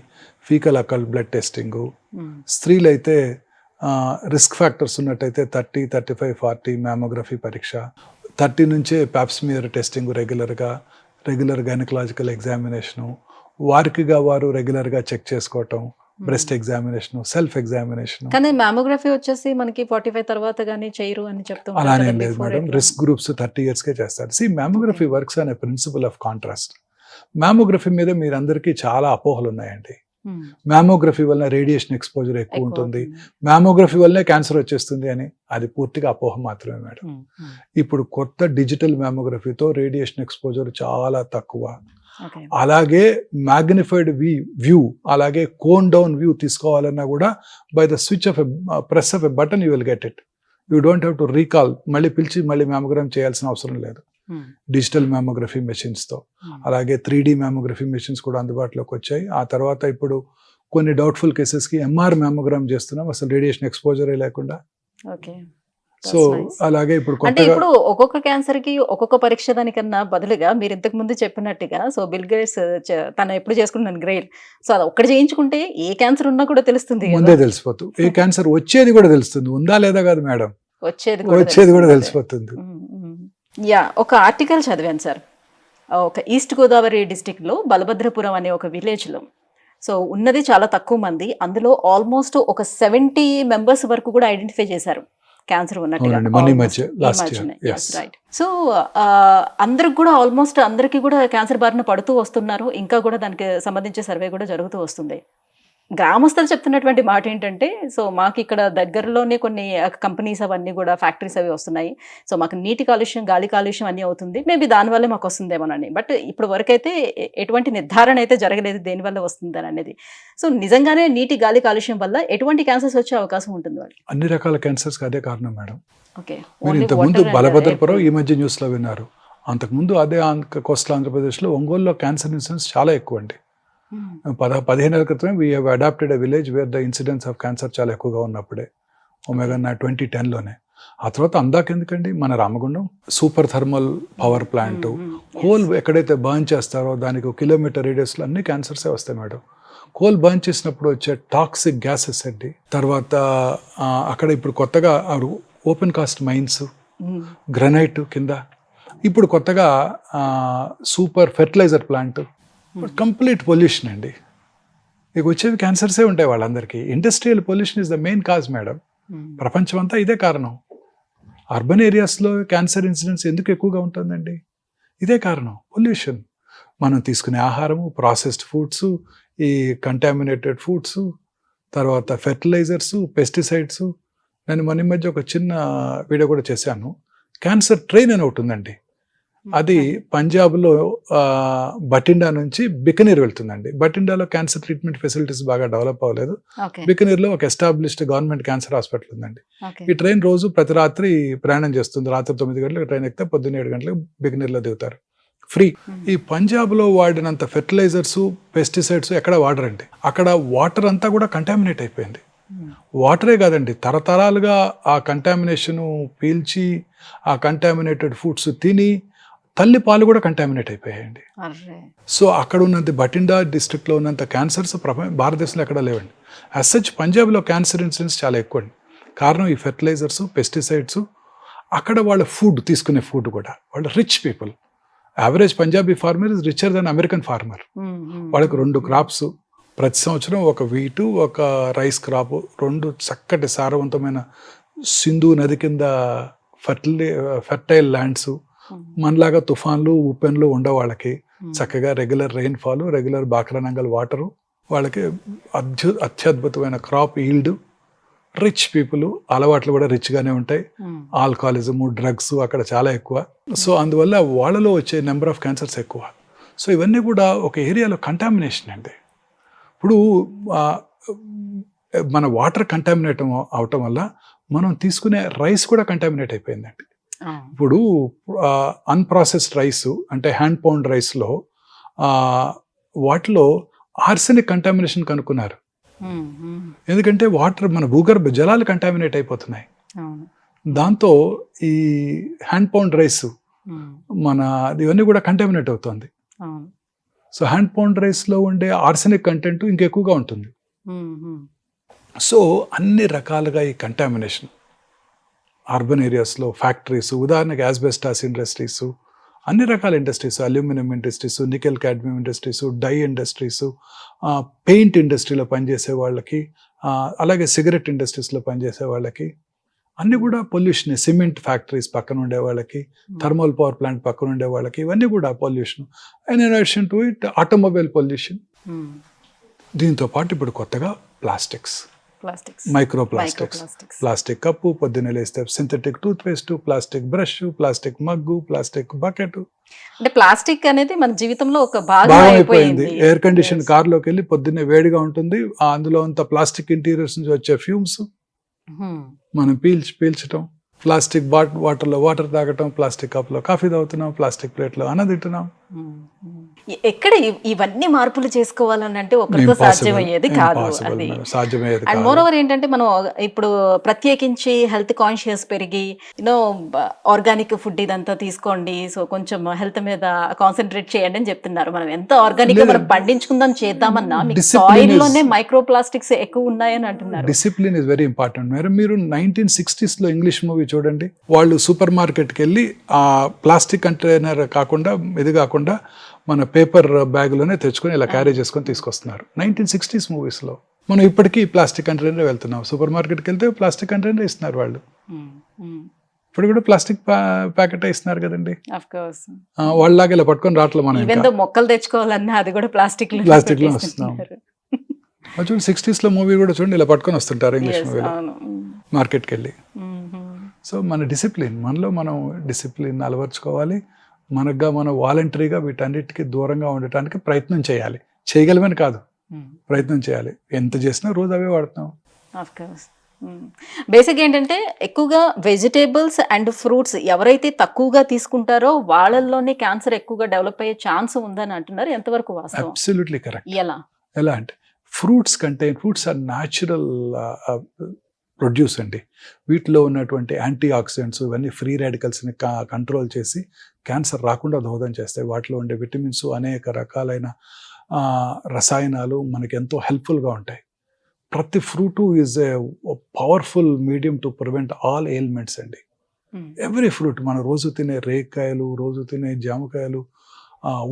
faecal occult blood testing. స్త్రీలైతే రిస్క్ ఫ్యాక్టర్స్ ఉన్నట్టయితే 30, 35, 40 మ్యామోగ్రఫీ పరీక్ష, 30 నుంచే pap smear testing regular gynaecological examination, వారికిగా వారు రెగ్యులర్గా చెక్ చేసుకోవటం, బ్రెస్ట్ ఎగ్జామినేషన్, సెల్ఫ్ ఎగ్జామినేషన్. కానీ మ్యామోగ్రఫీ వచ్చేసి మనకి 45 తర్వాత కానీ చేయరు అని చెప్తున్నారు. అలానే లేదు మేడం, రిస్క్ గ్రూప్స్ 30 yearsకే చేస్తారు. మ్యామోగ్రఫీ వర్క్స్ అనే ప్రిన్సిపల్ ఆఫ్ కాంట్రాస్ట్. మ్యామోగ్రఫీ మీద మీరందరికీ చాలా అపోహలు ఉన్నాయండి. మ్యామోగ్రఫీ వల్ల రేడియేషన్ ఎక్స్పోజర్ ఎక్కువ ఉంటుంది, మ్యామోగ్రఫీ వల్లనే క్యాన్సర్ వచ్చేస్తుంది అని. అది పూర్తిగా అపోహ మాత్రమే మేడం. ఇప్పుడు కొత్త డిజిటల్ మ్యామోగ్రఫీతో రేడియేషన్ ఎక్స్పోజర్ చాలా తక్కువ. అలాగే మ్యాగ్నిఫైడ్ వ్యూ, అలాగే కోన్ డౌన్ వ్యూ తీసుకోవాలన్నా కూడా by the switch off press of a button you will get it. You don't have to recall, మళ్ళీ పిలిచి మళ్ళీ మ్యామోగ్రామ్ చేయాల్సిన అవసరం లేదు డిజిటల్ మ్యామోగ్రఫీ మెషిన్స్తో. అలాగే 3D మ్యామోగ్రఫీ మెషిన్స్ కూడా అందుబాటులోకి వచ్చాయి. ఆ తర్వాత ఇప్పుడు కొన్ని డౌట్ఫుల్ కేసెస్కి MR మ్యామోగ్రామ్ చేస్తున్నాం, అసలు రేడియేషన్ ఎక్స్పోజరే లేకుండా. సో అలాగే అంటే ఇప్పుడు ఒక్కొక్క క్యాన్సర్ కి ఒక్కొక్క పరీక్ష దానికన్నా బదులుగా మీరు ఇంతకు ముందు చెప్పినట్టుగా, సో బిల్ గేట్స్ తను ఎప్పుడు చేసుకున్నాను గ్రేట్, సో అది ఒక్కటి చేయించుకుంటే ఏ క్యాన్సర్ ఉన్నా కూడా తెలుస్తుంది, ముందే తెలిసిపోతుంది. ఏ క్యాన్సర్ వచ్చేది కూడా తెలుస్తుంది, ఉందా లేదా కాదు మేడం, వచ్చేది కూడా తెలిసిపోతుంది. ఒక ఆర్టికల్ చదివాను సార్, ఒక ఈస్ట్ గోదావరి డిస్టిక్ లో బలభద్రపురం అనే ఒక విలేజ్ లో, సో ఉన్నది చాలా తక్కువ మంది, అందులో ఆల్మోస్ట్ ఒక 70 members వరకు కూడా ఐడెంటిఫై చేశారు క్యాన్సర్ ఉన్నట్టుగా. సో అందరికి కూడా ఆల్మోస్ట్ అందరికి కూడా క్యాన్సర్ బారిన పడుతూ వస్తున్నారు, ఇంకా కూడా దానికి సంబంధించి సర్వే కూడా జరుగుతూ వస్తుంది. గ్రామస్తులు చెప్తున్నటువంటి మాట ఏంటంటే, సో మాకు ఇక్కడ దగ్గరలోనే కొన్ని కంపెనీస్ అవన్నీ కూడా ఫ్యాక్టరీస్ అవి వస్తున్నాయి. సో మాకు నీటి కాలుష్యం, గాలి కాలుష్యం అన్నీ అవుతుంది. మేబీ దానివల్లే మాకు వస్తుందేమోనని. బట్ ఇప్పుడు వరకైతే ఎటువంటి నిర్ధారణ అయితే జరగలేదు దేనివల్ల వస్తుందని అనేది. సో నిజంగానే నీటి, గాలి కాలుష్యం వల్ల ఎటువంటి క్యాన్సర్స్ వచ్చే అవకాశం ఉంటుంది వాళ్ళకి? అన్ని రకాల క్యాన్సర్స్కి అదే కారణం మేడం. ఓకే. మీరు ఇంతకుముందు బలభద్రపురం ఈ మధ్య న్యూస్లో విన్నారు. అంతకుముందు అదే కోస్టల్ ఆంధ్రప్రదేశ్లో ఒంగోలులో క్యాన్సర్ ఇన్సిడెన్స్ చాలా ఎక్కువ అండి. 15 ఏళ్ల క్రితమే we have adopted a village where the incidence of cancer చాలా ఎక్కువగా ఉన్నప్పుడే, ఒమేగా 2010లోనే. ఆ తర్వాత అందాకెందుకండి, మన Ramagundam super thermal power plant, coal ఎక్కడైతే బర్న్ చేస్తారో దానికి 1 కిలోమీటర్ రేడియస్లో అన్ని క్యాన్సర్సే వస్తాయి మేడం. కోల్ బర్న్ చేసినప్పుడు వచ్చే టాక్సిక్ గ్యాసెస్ అండి. తర్వాత అక్కడ ఇప్పుడు కొత్తగా ఓపెన్ కాస్ట్ మైన్స్, గ్రనైట్ కింద ఇప్పుడు కొత్తగా super fertilizer plant, complete pollution అండి. ఇక వచ్చేవి క్యాన్సర్సే ఉంటాయి వాళ్ళందరికీ. Industrial pollution is the main cause madam. ప్రపంచం అంతా ఇదే కారణం. అర్బన్ ఏరియాస్లో క్యాన్సర్ ఇన్సిడెన్స్ ఎందుకు ఎక్కువగా ఉంటుందండి? ఇదే కారణం, పొల్యూషన్. మనం తీసుకునే ఆహారము, ప్రాసెస్డ్ ఫుడ్స్, ఈ కంటామినేటెడ్ ఫుడ్స్, తర్వాత ఫెర్టిలైజర్స్, పెస్టిసైడ్స్. నేను మన మధ్య ఒక చిన్న వీడియో కూడా చేశాను. క్యాన్సర్ ట్రైన్ అని ఒకటి ఉందండి. అది పంజాబ్లో బటిండా నుంచి బికనీర్ వెళ్తుందండి. బటిండాలో క్యాన్సర్ ట్రీట్మెంట్ ఫెసిలిటీస్ బాగా డెవలప్ అవ్వలేదు. బికనీర్లో ఒక ఎస్టాబ్లిష్డ్ గవర్నమెంట్ క్యాన్సర్ హాస్పిటల్ ఉందండి. ఈ ట్రైన్ రోజు ప్రతి రాత్రి ప్రయాణం చేస్తుంది. రాత్రి 9 గంటలకు ట్రైన్ ఎక్కితే పొద్దున్న 7 గంటలకు బికనీర్లో దిగుతారు ఫ్రీ. ఈ పంజాబ్లో వాడినంత ఫెర్టిలైజర్స్, పెస్టిసైడ్స్ ఎక్కడ వాడరండి. అక్కడ వాటర్ అంతా కూడా కంటామినేట్ అయిపోయింది. వాటరే కాదండి, తరతరాలుగా ఆ కంటామినేషను పీల్చి ఆ కంటామినేటెడ్ ఫుడ్స్ తిని తల్లి పాలు కూడా కంటామినేట్ అయిపోయాయండి. సో అక్కడ ఉన్నంత బటిండా డిస్ట్రిక్ట్లో ఉన్నంత క్యాన్సర్స్ భారతదేశంలో ఎక్కడా లేవండి. యాజ్ సచ్ పంజాబ్లో క్యాన్సర్ ఇన్సిడెన్స్ చాలా ఎక్కువ అండి. కారణం ఈ ఫెర్టిలైజర్స్, పెస్టిసైడ్స్. అక్కడ వాళ్ళ ఫుడ్, తీసుకునే ఫుడ్ కూడా వాళ్ళు rich people. Average Punjabi farmer is richer than American farmer. వాళ్ళకి 2 క్రాప్స్ ప్రతి సంవత్సరం, ఒక వీటు, ఒక రైస్ క్రాప్, 2 చక్కటి సారవంతమైన సింధు నది కింద ఫెర్టైల్ ల్యాండ్స్. మనలాగా తుఫాన్లు, ఉప్పెన్లు ఉండే వాళ్ళకి చక్కగా regular rainfall, regular Bhakra Nangal water, వాళ్ళకి అత్యద్భుతమైన క్రాప్ ఈల్డ్, రిచ్ పీపుల్. అలవాట్లు కూడా రిచ్గానే ఉంటాయి. ఆల్కహాలిజము, డ్రగ్స్ అక్కడ చాలా ఎక్కువ. సో అందువల్ల వాళ్ళలో వచ్చే నెంబర్ ఆఫ్ క్యాన్సర్స్ ఎక్కువ. సో ఇవన్నీ కూడా ఒక ఏరియాలో కంటామినేషన్ అండి. ఇప్పుడు మన వాటర్ కంటామినేట్ అవటం వల్ల మనం తీసుకునే రైస్ కూడా కంటామినేట్ అయిపోయిందండి. ఇప్పుడు అన్ప్రాసెస్డ్ రైస్ అంటే హ్యాండ్ పౌండ్ రైస్లో వాటిలో ఆర్సెనిక్ కంటామినేషన్ కనుక్కున్నారు. ఎందుకంటే వాటర్, మన భూగర్భ జలాలు కంటామినేట్ అయిపోతున్నాయి. దాంతో ఈ హ్యాండ్ పౌండ్ రైస్ మన ఇవన్నీ కూడా కంటామినేట్ అవుతుంది. సో హ్యాండ్ పౌండ్ రైస్లో ఉండే ఆర్సెనిక్ కంటెంట్ ఇంకెక్కువగా ఉంటుంది. సో అన్ని రకాలుగా ఈ కంటామినేషన్ అర్బన్ ఏరియాస్లో, ఫ్యాక్టరీస్, ఉదాహరణకి యాస్బెస్టాస్ ఇండస్ట్రీస్, అన్ని రకాల industries, aluminium industries, nickel cadmium industries, dye industries, paint ఇండస్ట్రీలో పనిచేసే వాళ్ళకి, అలాగే సిగరెట్ ఇండస్ట్రీస్లో పనిచేసే వాళ్ళకి అన్నీ కూడా పొల్యూషన్. సిమెంట్ ఫ్యాక్టరీస్ పక్కన ఉండే వాళ్ళకి, థర్మల్ పవర్ ప్లాంట్ పక్కన ఉండే వాళ్ళకి, ఇవన్నీ కూడా pollution. And in addition to it automobile pollution. దీంతో పాటు ఇప్పుడు కొత్తగా plastics, micro plastics, plastic cup, పొద్దున్నే లేస్తే synthetic tooth paste, plastic brush, plastic mug, plastic bucket. అంటే ప్లాస్టిక్ అనేది మన జీవితంలో ఒక భాగం అయిపోయింది. ఎయిర్ కండిషన్ కార్లోకి వెళ్ళి పొద్దున్నే వేడిగా ఉంటుంది, అందులో అంత ప్లాస్టిక్ ఇంటీరియర్స్ నుంచి వచ్చే ఫ్యూమ్స్ మనం పీల్చడం, ప్లాస్టిక్ వాటర్లో వాటర్ తాగటం, ప్లాస్టిక్ కప్లో కాఫీ తాగుతున్నాం, ప్లాస్టిక్ ప్లేట్లో అన్నం తింటున్నాం. ఎక్కడ ఇవన్నీ మార్పులు చేసుకోవాలని అంటే ఒకరితో సాధ్యమయ్యేది కాదు. అండ్ మోర్ ఓవర్ ఏంటంటే మనం ఇప్పుడు ప్రత్యేకించి హెల్త్ కాన్షియస్ పెరిగి ఆర్గానిక్ ఫుడ్ ఇదంతా తీసుకోండి, సో కొంచెం హెల్త్ మీద కాన్సన్ట్రేట్ చేయండి అని చెప్తున్నారు. మనం ఎంత ఆర్గానిక్ గా మనం పండించుకుందాం చేద్దామన్నా సాయిల్ లోనే మైక్రో ప్లాస్టిక్స్ ఎక్కువ ఉన్నాయని అంటున్నారు. Discipline is very important. మీరు 1960s లో ఇంగ్లీష్ మూవీ చూడండి. వాళ్ళు సూపర్ మార్కెట్కి వెళ్ళి ఆ ప్లాస్టిక్ కంటైనర్ కాకుండా, ఇది కాకుండా మన పేపర్ బ్యాగ్లోనే తెచ్చుకొని ఇలా క్యారీ చేసుకొని తీసుకొస్తున్నారు. 1960s మూవీస్లో. మనం ఇప్పటికీ ప్లాస్టిక్ కంటైనర్ వెళ్తున్నాం. సూపర్ మార్కెట్కి వెళ్తే ప్లాస్టిక్ కంటైనర్ ఇస్తున్నారు వాళ్ళు. ఇప్పుడు కూడా ప్లాస్టిక్ ప్యాకెట్ ఇస్తున్నారు కదండి. వాళ్ళలాగా ఇలా పట్టుకొని రావట్లేదు. మనం మొక్కలు తెచ్చుకోవాలన్నా అది కూడా ప్లాస్టిక్ లో వస్తున్నాం. చూడండి 60s లో మూవీ కూడా చూడండి ఇలా పట్టుకొని వస్తుంటారు ఇంగ్లీష్ Yes, మూవీలో అవును. మార్కెట్కి వెళ్ళి. Mhm. సో మన మనలో మనం డిసిప్లిన్ అలవర్చుకోవాలి. మనగా మనం వాలంటరీగా వీటన్నిటికీ దూరంగా ఉండటానికి ప్రయత్నం చేయాలి. చేయగలమని కాదు, ప్రయత్నం చేయాలి. ఎంత చేసినా రోజు అవే వాడుతున్నాం. Of course. బేసిక్ ఏంటంటే ఎక్కువగా వెజిటేబుల్స్ అండ్ ఫ్రూట్స్ ఎవరైతే తక్కువగా తీసుకుంటారో వాళ్ళల్లోనే క్యాన్సర్ ఎక్కువగా డెవలప్ అయ్యే ఛాన్స్ ఉందని అంటున్నారు. ఎంతవరకు వాస్తవం? Absolutely correct. ఎలా అంటే ఫ్రూట్స్ ఆర్ న్యాచురల్ ప్రొడ్యూస్ అండి. వీటిలో ఉన్నటువంటి యాంటీ ఆక్సిడెంట్స్ ఇవన్నీ ఫ్రీ రాడికల్స్ని కంట్రోల్ చేసి క్యాన్సర్ రాకుండా దోహదం చేస్తాయి. వాటిలో ఉండే విటమిన్స్, అనేక రకాలైన రసాయనాలు మనకి ఎంతో హెల్ప్ఫుల్గా ఉంటాయి. ప్రతి fruit is a powerful medium to prevent all ailments అండి. ఎవ్రీ ఫ్రూట్, మన రోజు తినే రేక్కాయలు, రోజు తినే జామకాయలు,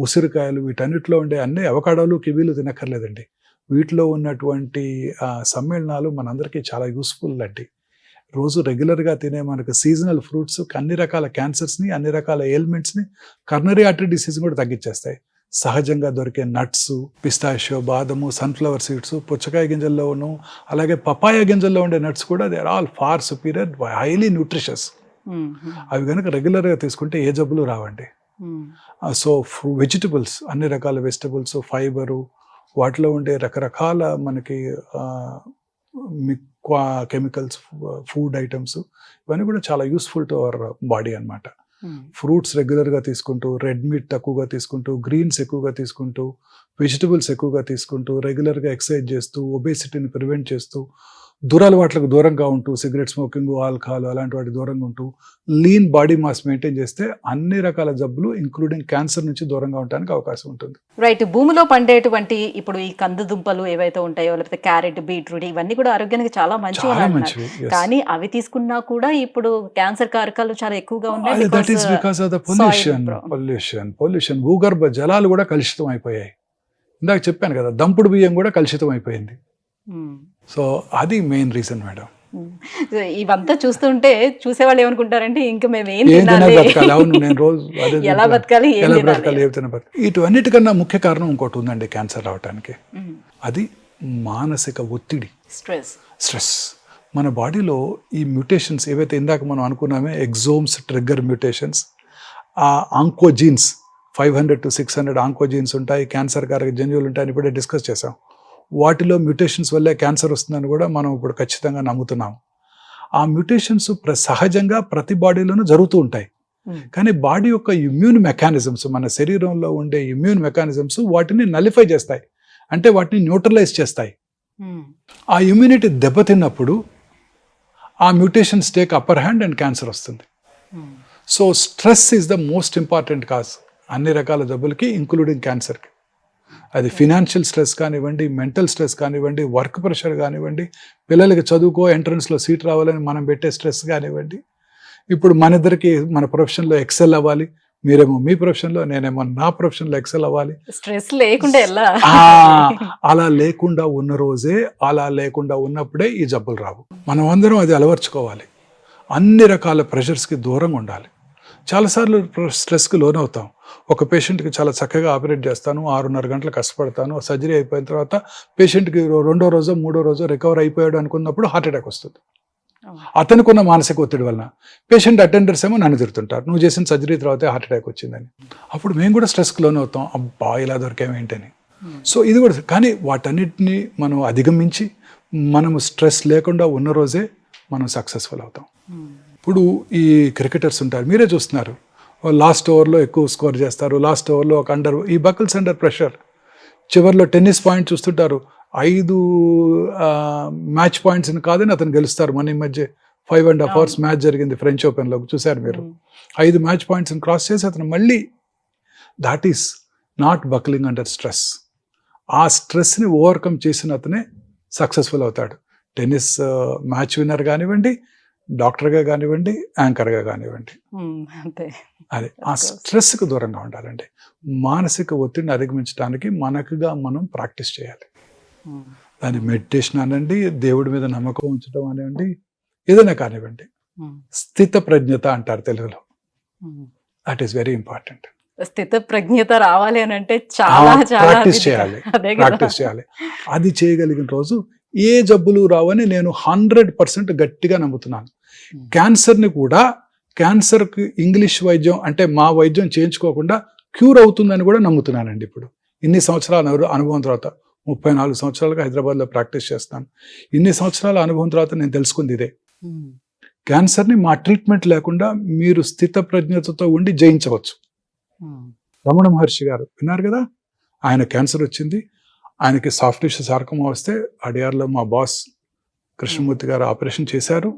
ఉసిరికాయలు, వీటన్నిటిలో ఉండే అన్ని అవకాడోలు, కివీలు తినక్కర్లేదండి. వీటిలో ఉన్నటువంటి సమ్మేళనాలు మనందరికీ చాలా యూస్ఫుల్ అండి. రోజు రెగ్యులర్గా తినే మనకు సీజనల్ ఫ్రూట్స్ అన్ని రకాల క్యాన్సర్స్ని, అన్ని రకాల ఎయిల్మెంట్స్ని, కర్నరీ ఆర్టరీ డిసీజ్ కూడా తగ్గించేస్తాయి. సహజంగా దొరికే నట్స్, పిస్తాషియో, బాదము, సన్ఫ్లవర్ సీడ్స్, పుచ్చకాయ గింజల్లోనూ అలాగే పపాయ గింజల్లో ఉండే నట్స్ కూడా they are all far superior, highly nutritious. అవి కనుక రెగ్యులర్గా తీసుకుంటే ఏ జబ్బులు రావండి. సో వెజిటబుల్స్, అన్ని రకాల వెజిటబుల్స్, ఫైబరు, వాటిలో ఉండే రకరకాల మనకి కెమికల్స్, ఫుడ్ ఐటమ్స్, ఇవన్నీ కూడా చాలా యూస్ఫుల్ టు అవర్ బాడీ అన్నమాట. ఫ్రూట్స్ రెగ్యులర్గా తీసుకుంటూ, రెడ్ మీట్ తక్కువగా తీసుకుంటూ, గ్రీన్స్ ఎక్కువగా తీసుకుంటూ, వెజిటబుల్స్ ఎక్కువగా తీసుకుంటూ, రెగ్యులర్గా ఎక్సర్సైజ్ చేస్తూ, ఒబేసిటీని ప్రివెంట్ చేస్తూ, దురలవాట్లకు దూరంగా ఉంటూ, సిగరెట్ స్మోకింగ్, ఆల్కహాల్ అలాంటి వాటి దూరంగా ఉంటూ, లీన్ బాడీ మాస్ మెయింటైన్ చేస్తే అన్ని రకాల జబ్బులు ఇంక్లూడింగ్ క్యాన్సర్ నుంచి దూరంగా ఉండడానికి అవకాశం ఉంటుంది. రైట్. భూమిలో పండేటువంటి ఇప్పుడు ఈ కందు దుంపలు ఏవైతే ఉంటాయో, లేకపోతే క్యారెట్, బీట్రూట్, ఇవన్నీ కూడా ఆరోగ్యానికి చాలా మంచివి చాలా అంటున్నారు. మంచివి. Yes. కానీ అవి తీసుకున్నా కూడా ఇప్పుడు క్యాన్సర్ కారకాలు చాలా ఎక్కువగా ఉన్నాయి. That is because of the pollution. భూగర్భ జలాలు కూడా కలుషితం అయిపోయాయి. ఇందాక చెప్పాను కదా, దంపుడు బియ్యం కూడా కలుషితం అయిపోయింది. సో అది మెయిన్ రీజన్ మేడం. ఇవంతా చూస్తుంటే చూసేవాళ్ళు ఏమనుకుంటారంటే ఇంకా మేము ఏదైనా బతకాలి. అవును, నేను రోజు ఎలా బతకాలి, ఎలా బ్రతకాలి, ఏదైనా బతకాలి. ఇటువన్నిటికన్నా ముఖ్య కారణం ఇంకోటి ఉందండి క్యాన్సర్ రావడానికి. అది మానసిక ఒత్తిడి, స్ట్రెస్. మన బాడీలో ఈ మ్యూటేషన్స్ ఏవైతే ఇందాక మనం అనుకున్నామే, ఎగ్జోమ్స్, ట్రిగ్గర్ మ్యూటేషన్స్, ఆ ఆంకోజీన్స్ 500 to 600 ఆంకోజీన్స్ ఉంటాయి, క్యాన్సర్ కారక జన్యువులు ఉంటాయని ఇప్పుడే డిస్కస్ చేసాం. వాటిలో మ్యూటేషన్స్ వల్లే క్యాన్సర్ వస్తుందని కూడా మనం ఇప్పుడు ఖచ్చితంగా నమ్ముతున్నాం. ఆ మ్యూటేషన్స్ సహజంగా ప్రతి బాడీలోనూ జరుగుతూ ఉంటాయి. కానీ బాడీ యొక్క ఇమ్యూన్ మెకానిజమ్స్, మన శరీరంలో ఉండే ఇమ్యూన్ మెకానిజమ్స్ వాటిని నలిఫై చేస్తాయి, అంటే వాటిని న్యూట్రలైజ్ చేస్తాయి. ఆ ఇమ్యూనిటీ దెబ్బతిన్నప్పుడు ఆ mutations take upper hand and cancer వస్తుంది. So stress is the most important cause అన్ని రకాల జబ్బులకి, ఇంక్లూడింగ్ క్యాన్సర్కి. అది ఫినాన్షియల్ స్ట్రెస్ కానివ్వండి, మెంటల్ స్ట్రెస్ కానివ్వండి, వర్క్ ప్రెషర్ కానివ్వండి, పిల్లలకి చదువుకో ఎంట్రన్స్లో సీట్ రావాలని మనం పెట్టే స్ట్రెస్ కానివ్వండి, ఇప్పుడు మన ఇద్దరికి మన ప్రొఫెషన్లో ఎక్సెల్ అవ్వాలి, మీరేమో మీ ప్రొఫెషన్లో, నేనేమో నా ప్రొఫెషన్లో ఎక్సెల్ అవ్వాలి. స్ట్రెస్ లేకుండా ఎలా? అలా లేకుండా ఉన్న రోజే, అలా లేకుండా ఉన్నప్పుడే ఈ జబ్బులు రావు. మనం అందరం అది అలవర్చుకోవాలి. అన్ని రకాల ప్రెషర్స్కి దూరంగా ఉండాలి. చాలాసార్లు స్ట్రెస్కి లోనవుతాం. ఒక పేషెంట్కి చాలా చక్కగా ఆపరేట్ చేస్తాను, 6.5 గంటలు కష్టపడతాను, సర్జరీ అయిపోయిన తర్వాత పేషెంట్కి 2వ రోజో 3వ రోజో రికవర్ అయిపోయాడు అనుకున్నప్పుడు హార్ట్ అటాక్ వస్తుంది. అతనికి ఉన్న మానసిక ఒత్తిడి వలన. పేషెంట్ అటెండర్స్ ఏమో నన్ను తిడుతుంటారు, నువ్వు చేసిన సర్జరీ తర్వాత హార్ట్ అటాక్ వచ్చిందని. అప్పుడు మేము కూడా స్ట్రెస్కి లోనవుతాం, అబ్బా ఇలా దొరికేమేంటని. సో ఇది కూడా, కానీ వాటన్నిటిని మనం అధిగమించి మనము స్ట్రెస్ లేకుండా ఉన్న రోజే మనం సక్సెస్ఫుల్ అవుతాం. ఇప్పుడు ఈ క్రికెటర్స్ ఉంటారు, మీరే చూస్తున్నారు, లాస్ట్ ఓవర్లో ఎక్కువ స్కోర్ చేస్తారు, లాస్ట్ ఓవర్లో ఒక ఈ బకిల్స్ అండర్ ప్రెషర్. చివరిలో టెన్నిస్ పాయింట్ చూస్తుంటారు, 5 మ్యాచ్ పాయింట్స్ని కాదని అతను గెలుస్తారు. మన ఈ మధ్య 5.5 hours మ్యాచ్ జరిగింది ఫ్రెంచ్ ఓపెన్లో, చూశారు మీరు. 5 మ్యాచ్ పాయింట్స్ని క్రాస్ చేసి అతను మళ్ళీ, that is not buckling under stress. ఆ స్ట్రెస్ని ఓవర్కమ్ చేసిన అతనే సక్సెస్ఫుల్ అవుతాడు. టెన్నిస్ మ్యాచ్ విన్నర్ కానివ్వండి, డాక్టర్గా కానివ్వండి, యాంకర్గా కానివ్వండి. అదే ఆ స్ట్రెస్కి దూరంగా ఉండాలండి. మానసిక ఒత్తిడిని అధిగమించడానికి మనకుగా మనం ప్రాక్టీస్ చేయాలి. దాని మెడిటేషన్ అనండి, దేవుడి మీద నమ్మకం ఉంచడం అనివ్వండి, ఏదైనా కానివ్వండి. స్థిత ప్రజ్ఞత అంటారు తెలుగులో. That is very important. స్థిత ప్రజ్ఞత రావాలి అని అంటే చాలా చాలా ప్రాక్టీస్ చేయాలి, అదే కదా. ప్రాక్టీస్ చేయాలి. అది చేయగలిగిన రోజు ఏ జబ్బులు రావని నేను 100% గట్టిగా నమ్ముతున్నాను. క్యాన్సర్ని కూడా, క్యాన్సర్కి ఇంగ్లీష్ వైద్యం అంటే మా వైద్యం చేయించుకోకుండా క్యూర్ అవుతుందని కూడా నమ్ముతున్నానండి. ఇప్పుడు ఇన్ని సంవత్సరాల అనుభవం తర్వాత, 34 సంవత్సరాలుగా హైదరాబాద్లో ప్రాక్టీస్ చేస్తాను. ఇన్ని సంవత్సరాల అనుభవం తర్వాత నేను తెలుసుకుంది ఇదే. క్యాన్సర్ని మా ట్రీట్మెంట్ లేకుండా మీరు స్థిత ప్రజ్ఞతతో ఉండి జయించవచ్చు. రమణ మహర్షి గారు విన్నారు కదా, ఆయన క్యాన్సర్ వచ్చింది, ఆయనకి సాఫ్ట్ టిష్యూ సార్కోమా వస్తే అడియార్లో మా బాస్ కృష్ణమూర్తి గారు ఆపరేషన్ చేశారు.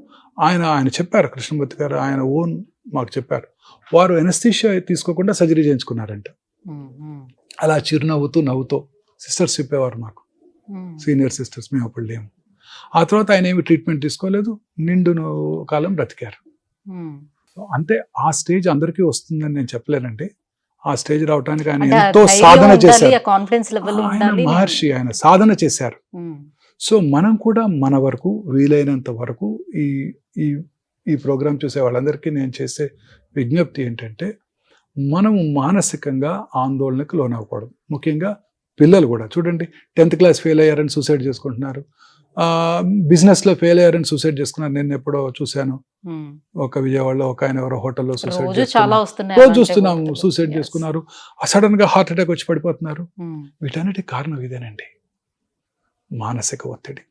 ఆయన చెప్పారు, కృష్ణమూర్తి గారు ఆయన ఓన్ మాకు చెప్పారు, వారు ఎనస్థీషియా తీసుకోకుండా సర్జరీ చేయించుకున్నారంట. అలా చిరునవ్వుతూ నవ్వుతూ సిస్టర్స్ చెప్పేవారు మాకు, సీనియర్ సిస్టర్స్, మేము అప్పుడు లేము. ఆ తర్వాత ఆయన ఏమి ట్రీట్మెంట్ తీసుకోలేదు, నిండు కాలం బ్రతికారు. అంటే ఆ స్టేజ్ అందరికీ వస్తుందని నేను చెప్పలేనండి. ఆ స్టేజ్ రావడానికి ఆయన ఎంతో సాధన చేశారు. ఆయన మహర్షి, ఆయన సాధన చేశారు. సో మనం కూడా మన వరకు వీలైనంత వరకు ఈ ప్రోగ్రామ్ చూసే వాళ్ళందరికీ నేను చేసే విజ్ఞప్తి ఏంటంటే, మనము మానసికంగా ఆందోళనకు లోనవ్వకూడదు. ముఖ్యంగా పిల్లలు కూడా చూడండి, 10th క్లాస్ ఫెయిల్ అయ్యారని సూసైడ్ చేసుకుంటున్నారు, బిజినెస్లో ఫెయిల్ అయ్యారని సూసైడ్ చేసుకున్నారు. నేను ఎప్పుడో చూశాను, ఒక విజయవాడలో ఒక ఆయన ఎవరో హోటల్లో సూసైడ్ రోజు చూస్తున్నాము, సూసైడ్ చేసుకున్నారు, సడన్ గా హార్ట్ అటాక్ వచ్చి పడిపోతున్నారు. వీటన్నిటి కారణం ఇదేనండి, మానసిక ఒత్తిడి.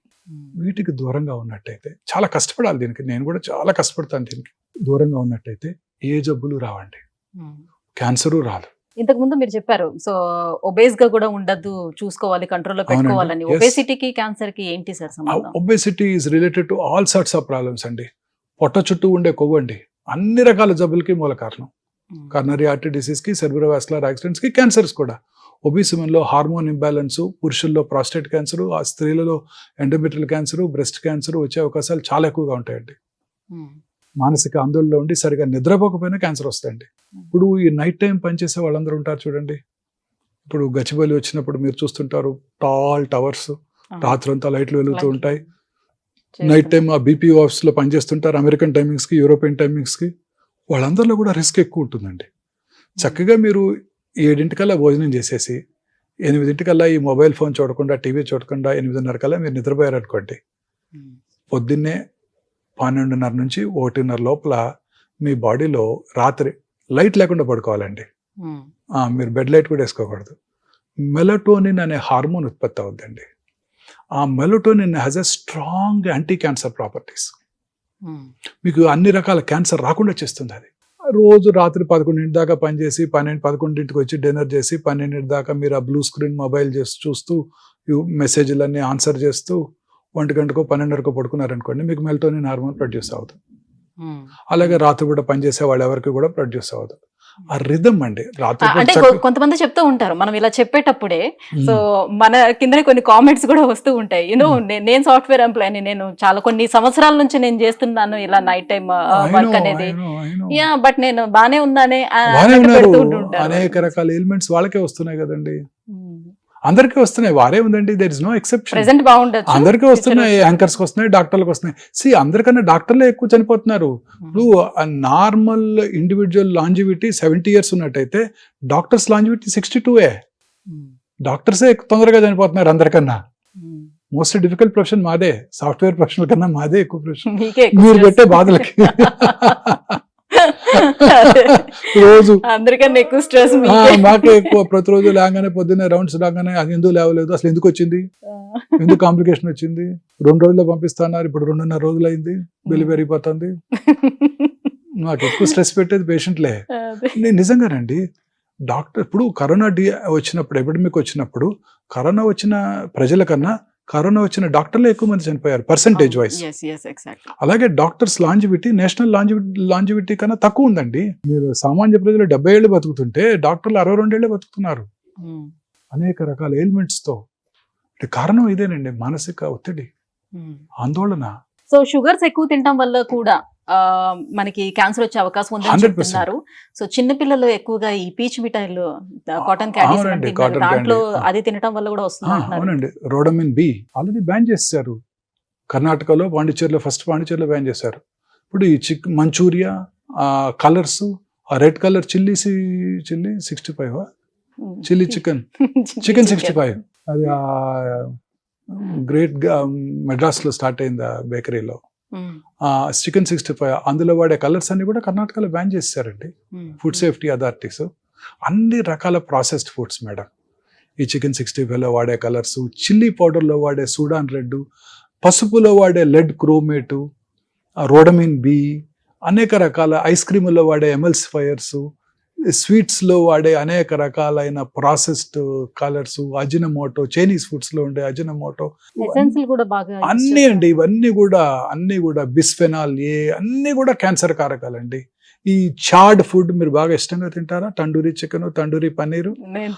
వీటికి దూరంగా ఉన్నట్టయితే, చాలా కష్టపడాలి దీనికి, నేను కూడా చాలా కష్టపడతాను దీనికి. దూరంగా ఉన్నట్టయితే ఏ జబ్బులు రావండి, క్యాన్సరు రాదు. ఇంతకు ముందు మీరు చెప్పారు, సో ఒబేస్ గా కూడా ఉండద్దు, చూసుకోవాలి, కంట్రోల్లో పెట్టుకోవాలని. ఒబేసిటీకి క్యాన్సర్ కి ఏంటి సార్ సంబంధం? Obesity is related to all sorts of problems అండి. పొట్ట చుట్టూ ఉండే కొవ్వండి అన్ని రకాల జబ్బులకి మూల కారణం. కర్నరీ ఆర్టరీ డిసీజ్ కి, సెర్బ్రోవాస్కులర్ యాక్సిడెంట్స్ కి, క్యాన్సర్స్ కూడా. ఒబీస్ ఉమెన్లో హార్మోన్ ఇంబ్యాలెన్స్, పురుషుల్లో ప్రాస్టేట్ క్యాన్సర్, ఆ స్త్రీలలో ఎండోమెట్రియల్ క్యాన్సర్, బ్రెస్ట్ క్యాన్సర్ వచ్చే అవకాశాలు చాలా ఎక్కువగా ఉంటాయండి. మానసిక ఆందోళనలో ఉండి సరిగా నిద్రపోకపోయినా క్యాన్సర్ వస్తాయండి. ఇప్పుడు ఈ నైట్ టైం పనిచేసే వాళ్ళందరూ ఉంటారు చూడండి, ఇప్పుడు గచ్చిబౌలి వచ్చినప్పుడు మీరు చూస్తుంటారు, టాల్ టవర్స్, రాత్రంతా లైట్లు వెలుగుతూ ఉంటాయి. నైట్ టైం ఆ బీపీ ఆఫీస్లో పనిచేస్తుంటారు, అమెరికన్ టైమింగ్స్కి, యూరోపియన్ టైమింగ్స్కి. వాళ్ళందరిలో కూడా రిస్క్ ఎక్కువ ఉంటుందండి. చక్కగా మీరు 7 భోజనం చేసేసి 8 ఈ మొబైల్ ఫోన్ చూడకుండా, టీవీ చూడకుండా 8:30 మీరు నిద్రపోయారనుకోండి, పొద్దున్నే 12:30 నుంచి 1:30 లోపల మీ బాడీలో రాత్రి లైట్ లేకుండా పడుకోవాలండి. మీరు బెడ్ లైట్ కూడా వేసుకోకూడదు. మెలటోనిన్ అనే హార్మోన్ ఉత్పత్తి అవుద్దండి. ఆ melatonin has a strong anti cancer properties. మీకు అన్ని రకాల క్యాన్సర్ రాకుండా చేస్తుంది అది. రోజు రాత్రి 11 దాకా పనిచేసి 11కి వచ్చి డిన్నర్ చేసి 12 దాకా మీరు ఆ బ్లూ స్క్రీన్ మొబైల్ చూస్తూ మెసేజ్లన్నీ ఆన్సర్ చేస్తూ 1 గంటకో 12:30కో పడుకున్నారనుకోండి, మీకు మెలటోనిన్ హార్మోన్ ప్రొడ్యూస్ అవుతుంది. అలాగే రాత్రి కూడా పనిచేసే వాళ్ళు ఎవరికి కూడా ప్రొడ్యూస్ అవుతుంది. ఆ రిథమ్ అండి. రాత్రి అంటే కొంతమంది చెప్తూ ఉంటారు, మనం ఇలా చెప్పేటప్పుడే సో మన కింద కొన్ని కామెంట్స్ కూడా వస్తూ ఉంటాయి. నేను సాఫ్ట్వేర్ ఎంప్లాయీ, నేను చాలా కొన్ని సంవత్సరాల నుంచి నేను చేస్తున్నాను ఇలా నైట్ టైం వర్క్ అనేది, బట్ నేను బానే ఉందనే అనేక రకాల ఎలిమెంట్స్ వాళ్ళకే వస్తున్నాయి కదండి, అందరికీ వస్తున్నాయి. వారే ఉందండి, దేర్ ఇస్ నో ఎక్సెప్షన్. అందరికీ వస్తున్నాయి, యాంకర్స్కి వస్తున్నాయి, డాక్టర్లకు వస్తున్నాయి. అందరికన్నా డాక్టర్లే ఎక్కువ చనిపోతున్నారు. ఇప్పుడు నార్మల్ ఇండివిజువల్ లాంజివిటీ 70 years ఉన్నట్టయితే డాక్టర్స్ లాంజివిటీ 62. డాక్టర్సే తొందరగా చనిపోతున్నారు అందరికన్నా. మోస్ట్ డిఫికల్ట్ ప్రొఫెషన్ మాదే, సాఫ్ట్వేర్ ప్రొఫెషనల్ కన్నా మాదే ఎక్కువ ప్రొఫెషన్. మీరు పెట్టే బాధలకి రోజు అందరికన్నా ఎక్కువ స్ట్రెస్ మాకే ఎక్కువ. ప్రతిరోజు లేగానే పొద్దున్నే రౌండ్స్ రాగానే అది ఎందుకు లేవలేదు, అసలు ఎందుకు వచ్చింది, ఎందుకు కాంప్లికేషన్ వచ్చింది, 2 రోజుల్లో పంపిస్తున్నారు, ఇప్పుడు 2.5 రోజులు అయింది, బిల్లు పెరిగిపోతుంది. నాకు ఎక్కువ స్ట్రెస్ పెట్టేది పేషెంట్లే. నిజంగానండి, డాక్టర్ ఇప్పుడు కరోనా వచ్చినప్పుడు, ఎపిడమిక్ వచ్చినప్పుడు, కరోనా వచ్చిన ప్రజల కన్నా కరోనా వచ్చిన డాక్టర్లే ఎక్కువ మంది చనిపోయారు పర్సెంటేజ్ వైజ్. అలాగే డాక్టర్స్ లాంజివిటీ నేషనల్ లాంజివిటీ కన్నా తక్కువ ఉందండి. మీరు సామాన్య ప్రజలు 70 ఏళ్ళు బతుకుతుంటే డాక్టర్లు 62 ఏళ్ళే బతుకుతున్నారు, అనేక రకాల ఎలిమెంట్స్ తో. కారణం ఇదేనండి, మానసిక ఒత్తిడి, ఆందోళన. సో షుగర్స్ ఎక్కువ తినడం వల్ల కూడా మనకి క్యాన్సర్ వచ్చే అవకాశం ఉందని చెప్తున్నారు. సో చిన్నపిల్లలు ఎక్కువగా ఈ పీచ్ మిఠాయిలు, కాటన్ క్యాండీస్, దాంట్లో అది తినడం వల్ల కూడా వస్తుంది. అవునండి, రోడమిన్ బి ఆల్రెడీ బ్యాన్ చేశారు కర్ణాటకలో, పాండిచేరిలో, ఫస్ట్ పాండిచేరిలో బ్యాన్ చేశారు. ఇప్పుడు ఈ మంచూరియా, కలర్స్, ఆ red colour chilli 65 chilli chicken 65 అది గ్రేట్ మెడ్రాస్లో స్టార్ట్ అయింది ఆ బేకరీలో. చికెన్ 65 అందులో వాడే కలర్స్ అన్ని కూడా కర్ణాటకలో బ్యాన్ చేశారండి ఫుడ్ సేఫ్టీ అథారిటీస్. అన్ని రకాల ప్రాసెస్డ్ ఫుడ్స్ మేడం ఈ చికెన్ 65లో వాడే కలర్స్, చిల్లీ పౌడర్లో వాడే సూడాన్ రెడ్, పసుపులో వాడే లెడ్ క్రోమేటు, రోడమిన్ బి, అనేక రకాల ఐస్ క్రీముల్లో వాడే ఎమల్సిఫైయర్స్, స్వీట్స్లో వాడే అనేక రకాలైన ప్రాసెస్డ్ కలర్స్, అజినమోటో, చైనీస్ ఫుడ్స్లో ఉండే అజినమోటో, ఎసెన్షియల్ కూడా బాగా అన్నీ అండి. ఇవన్నీ కూడా బిస్ఫెనాల్ ఏ, అన్నీ కూడా క్యాన్సర్ కారకాలండి. ఈ చాడ్ ఫుడ్ మీరు బాగా ఇష్టంగా తింటారా? తండూరి చికెన్, తండూరి పన్నీరు నేను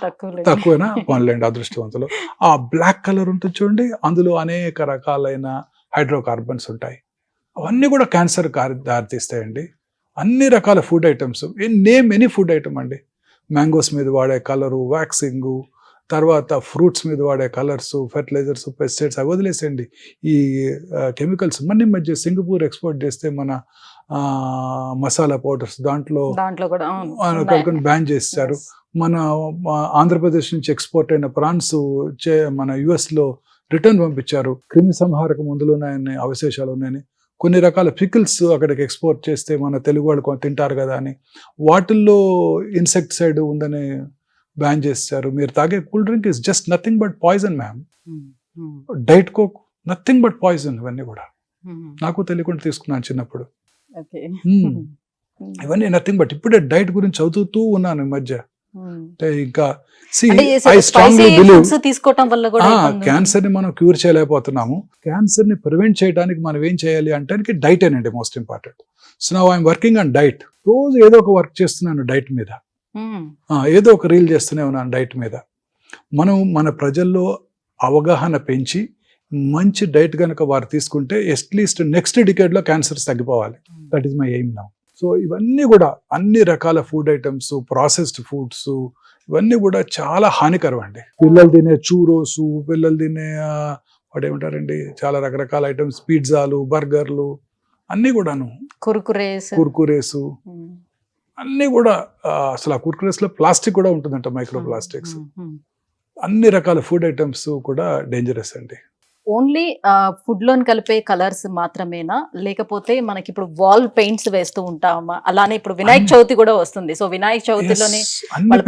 తక్కువేనా? పోన్లేండి అదృష్టవంతులు. ఆ బ్లాక్ కలర్ ఉంటుంది చూడండి, అందులో అనేక రకాలైన హైడ్రోకార్బన్స్ ఉంటాయి. అవన్నీ కూడా క్యాన్సర్ దారితీస్తాయండి. అన్ని రకాల food items, name any food item అండి. మ్యాంగోస్ మీద వాడే కలరు, వ్యాక్సింగు, తర్వాత ఫ్రూట్స్ మీద వాడే కలర్స్, ఫెర్టిలైజర్స్, పెస్టిసైడ్స్ అవి వదిలేసేయండి. ఈ కెమికల్స్ మన మధ్య సింగపూర్ ఎక్స్పోర్ట్ చేస్తే మన మసాలా పౌడర్స్ దాంట్లో కూడా బ్యాన్ చేస్తారు. మన ఆంధ్రప్రదేశ్ నుంచి ఎక్స్పోర్ట్ అయిన ప్రాన్స్ మన యుఎస్లో రిటర్న్ పంపించారు. క్రిమి సంహారక మందులు ఉన్నాయని, అవశేషాలు ఉన్నాయని. కొన్ని రకాల పికిల్స్ అక్కడికి ఎక్స్పోర్ట్ చేస్తే మన తెలుగు వాళ్ళు తింటారు కదా అని వాటిల్లో ఇన్సెక్టిసైడ్ ఉందని బ్యాన్ చేస్తారు. మీరు తాగే cool drink is just nothing but poison ma'am. Diet coke nothing but poison. ఇవన్నీ కూడా నాకు తెలియకుండా తీసుకున్నాను చిన్నప్పుడు. ఇవన్నీ నథింగ్ బట్ ఇప్పుడే డైట్ గురించి చదువుతూ ఉన్నాను ఈ మధ్య. ఇంకా తీసుకోవటం వల్ల కూడా క్యాన్సర్ ని మనం క్యూర్ చేయలేకపోతున్నాము. క్యాన్సర్ ని ప్రివెంట్ చేయడానికి మనం ఏం చేయాలి అంటే డైట్ అనండి most important. So now I'm working on diet. రోజు ఏదో ఒక వర్క్ చేస్తున్నాను డైట్ మీద, ఏదో ఒక రీల్ చేస్తూనే ఉన్నాను డైట్ మీద. మన ప్రజల్లో అవగాహన పెంచి మంచి డైట్ కనుక వారు తీసుకుంటే అట్లీస్ట్ నెక్స్ట్ డికేడ్ లో క్యాన్సర్స్ తగ్గిపోవాలి. That is my aim now. So ఇవన్నీ కూడా అన్ని రకాల ఫుడ్ ఐటమ్స్, ప్రాసెస్డ్ ఫుడ్స్, ఇవన్నీ కూడా చాలా హానికరం అండి. పిల్లలు తినే చూరోసు, పిల్లలు తినే వాడేమంటారండి చాలా రకరకాల ఐటమ్స్, పిజ్జాలు, బర్గర్లు అన్నీ కూడాను, కుర్కురేసు అన్నీ కూడా. అసలు ఆ కుర్కురేస్ లో ప్లాస్టిక్ కూడా ఉంటుందంట, మైక్రో ప్లాస్టిక్స్. అన్ని రకాల ఫుడ్ ఐటమ్స్ కూడా డేంజరస్ అండి. ఓన్లీ ఫుడ్ లోని కలిపే కలర్స్ మాత్రమేనా, లేకపోతే మనకి ఇప్పుడు వాల్ పెయింట్స్ వేస్తూ ఉంటామా? అలానే ఇప్పుడు వినాయక చవితి కూడా వస్తుంది. సో వినాయక చవితిలోనే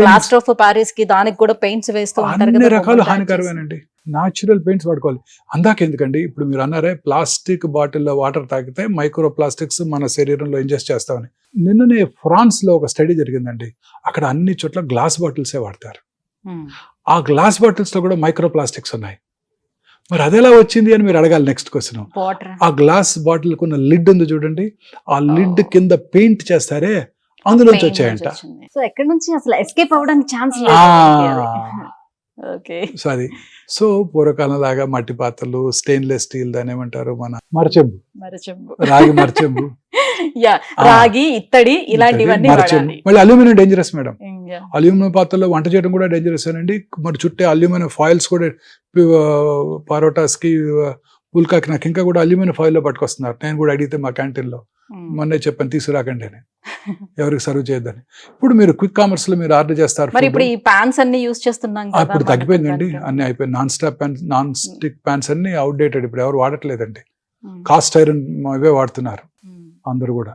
ప్లాస్టర్ ఆఫ్ ప్యారిస్ కి దానికి కూడా పెయింట్స్ వేస్తూ ఉంటారు. అన్ని రకాలు హానికరమేనండి. న్యాచురల్ పెయింట్స్ వాడుకోవాలి. అందాకెందుకండి, ఇప్పుడు మీరు అన్నారే ప్లాస్టిక్ బాటిల్లో వాటర్ తాగితే మైక్రో ప్లాస్టిక్స్ మన శరీరంలో ఇంజెస్ట్ చేస్తామని. నిన్ననే ఫ్రాన్స్ లో ఒక స్టడీ జరిగిందండి. అక్కడ అన్ని చోట్ల గ్లాస్ బాటిల్సే వాడతారు. ఆ గ్లాస్ బాటిల్స్ లో కూడా మైక్రో ప్లాస్టిక్స్ ఉన్నాయి. మరి అదెలా వచ్చింది అని మీరు అడగాలి నెక్స్ట్ క్వశ్చన్. ఆ గ్లాస్ బాటిల్ కున్న లిడ్ ఉంది చూడండి, ఆ లిడ్ కింద పెయింట్ చేస్తారే, అందులోంచి వచ్చాయంట. సో ఎక్కడి నుంచి అసలు ఎస్కేప్ అవ్వడానికి ఛాన్స్ సో అది. సో పూర్వకాలం లాగా మట్టి పాత్రలు, స్టెయిన్లెస్ స్టీల్, దాని ఏమంటారు మన మరచెంబు, రాగి మరచెంబు, రాగి, ఇత్తడి, ఇలాంటివన్నీ. మళ్ళీ అల్యూమినియం డేంజరస్ మేడం. అల్యూమినియం పాత్రలో వంట చేయడం కూడా డేంజరస్ అండి. మరి చుట్టే అల్యూమినియం ఫాయిల్స్ కూడా పరోటాస్ కి, పుల్కాకి నాకు ఇంకా కూడా అల్యూమినియం ఫాయిల్ లో పట్టుకొస్తున్నారు. నేను కూడా అడిగితే మా క్యాంటీన్ లో మొన్నే చెప్పాను తీసుకురాకండి అని, ఎవరికి సర్వ్ చేయొద్దని. ఇప్పుడు మీరు క్విక్ కామర్స్ లో మీరు ఆర్డర్ చేస్తారు. ఇప్పుడు ఈ పాన్స్ అన్ని యూస్ చేస్తున్నాం, ఇప్పుడు తగ్గిపోయిందండి, అన్ని అయిపోయింది. నాన్ స్టిక్ పాన్స్ అన్ని అవుట్డేటెడ్, ఇప్పుడు ఎవరు వాడట్లేదండి. కాస్ట్ ఐరన్ ఇవే వాడుతున్నారు అందరూ కూడా.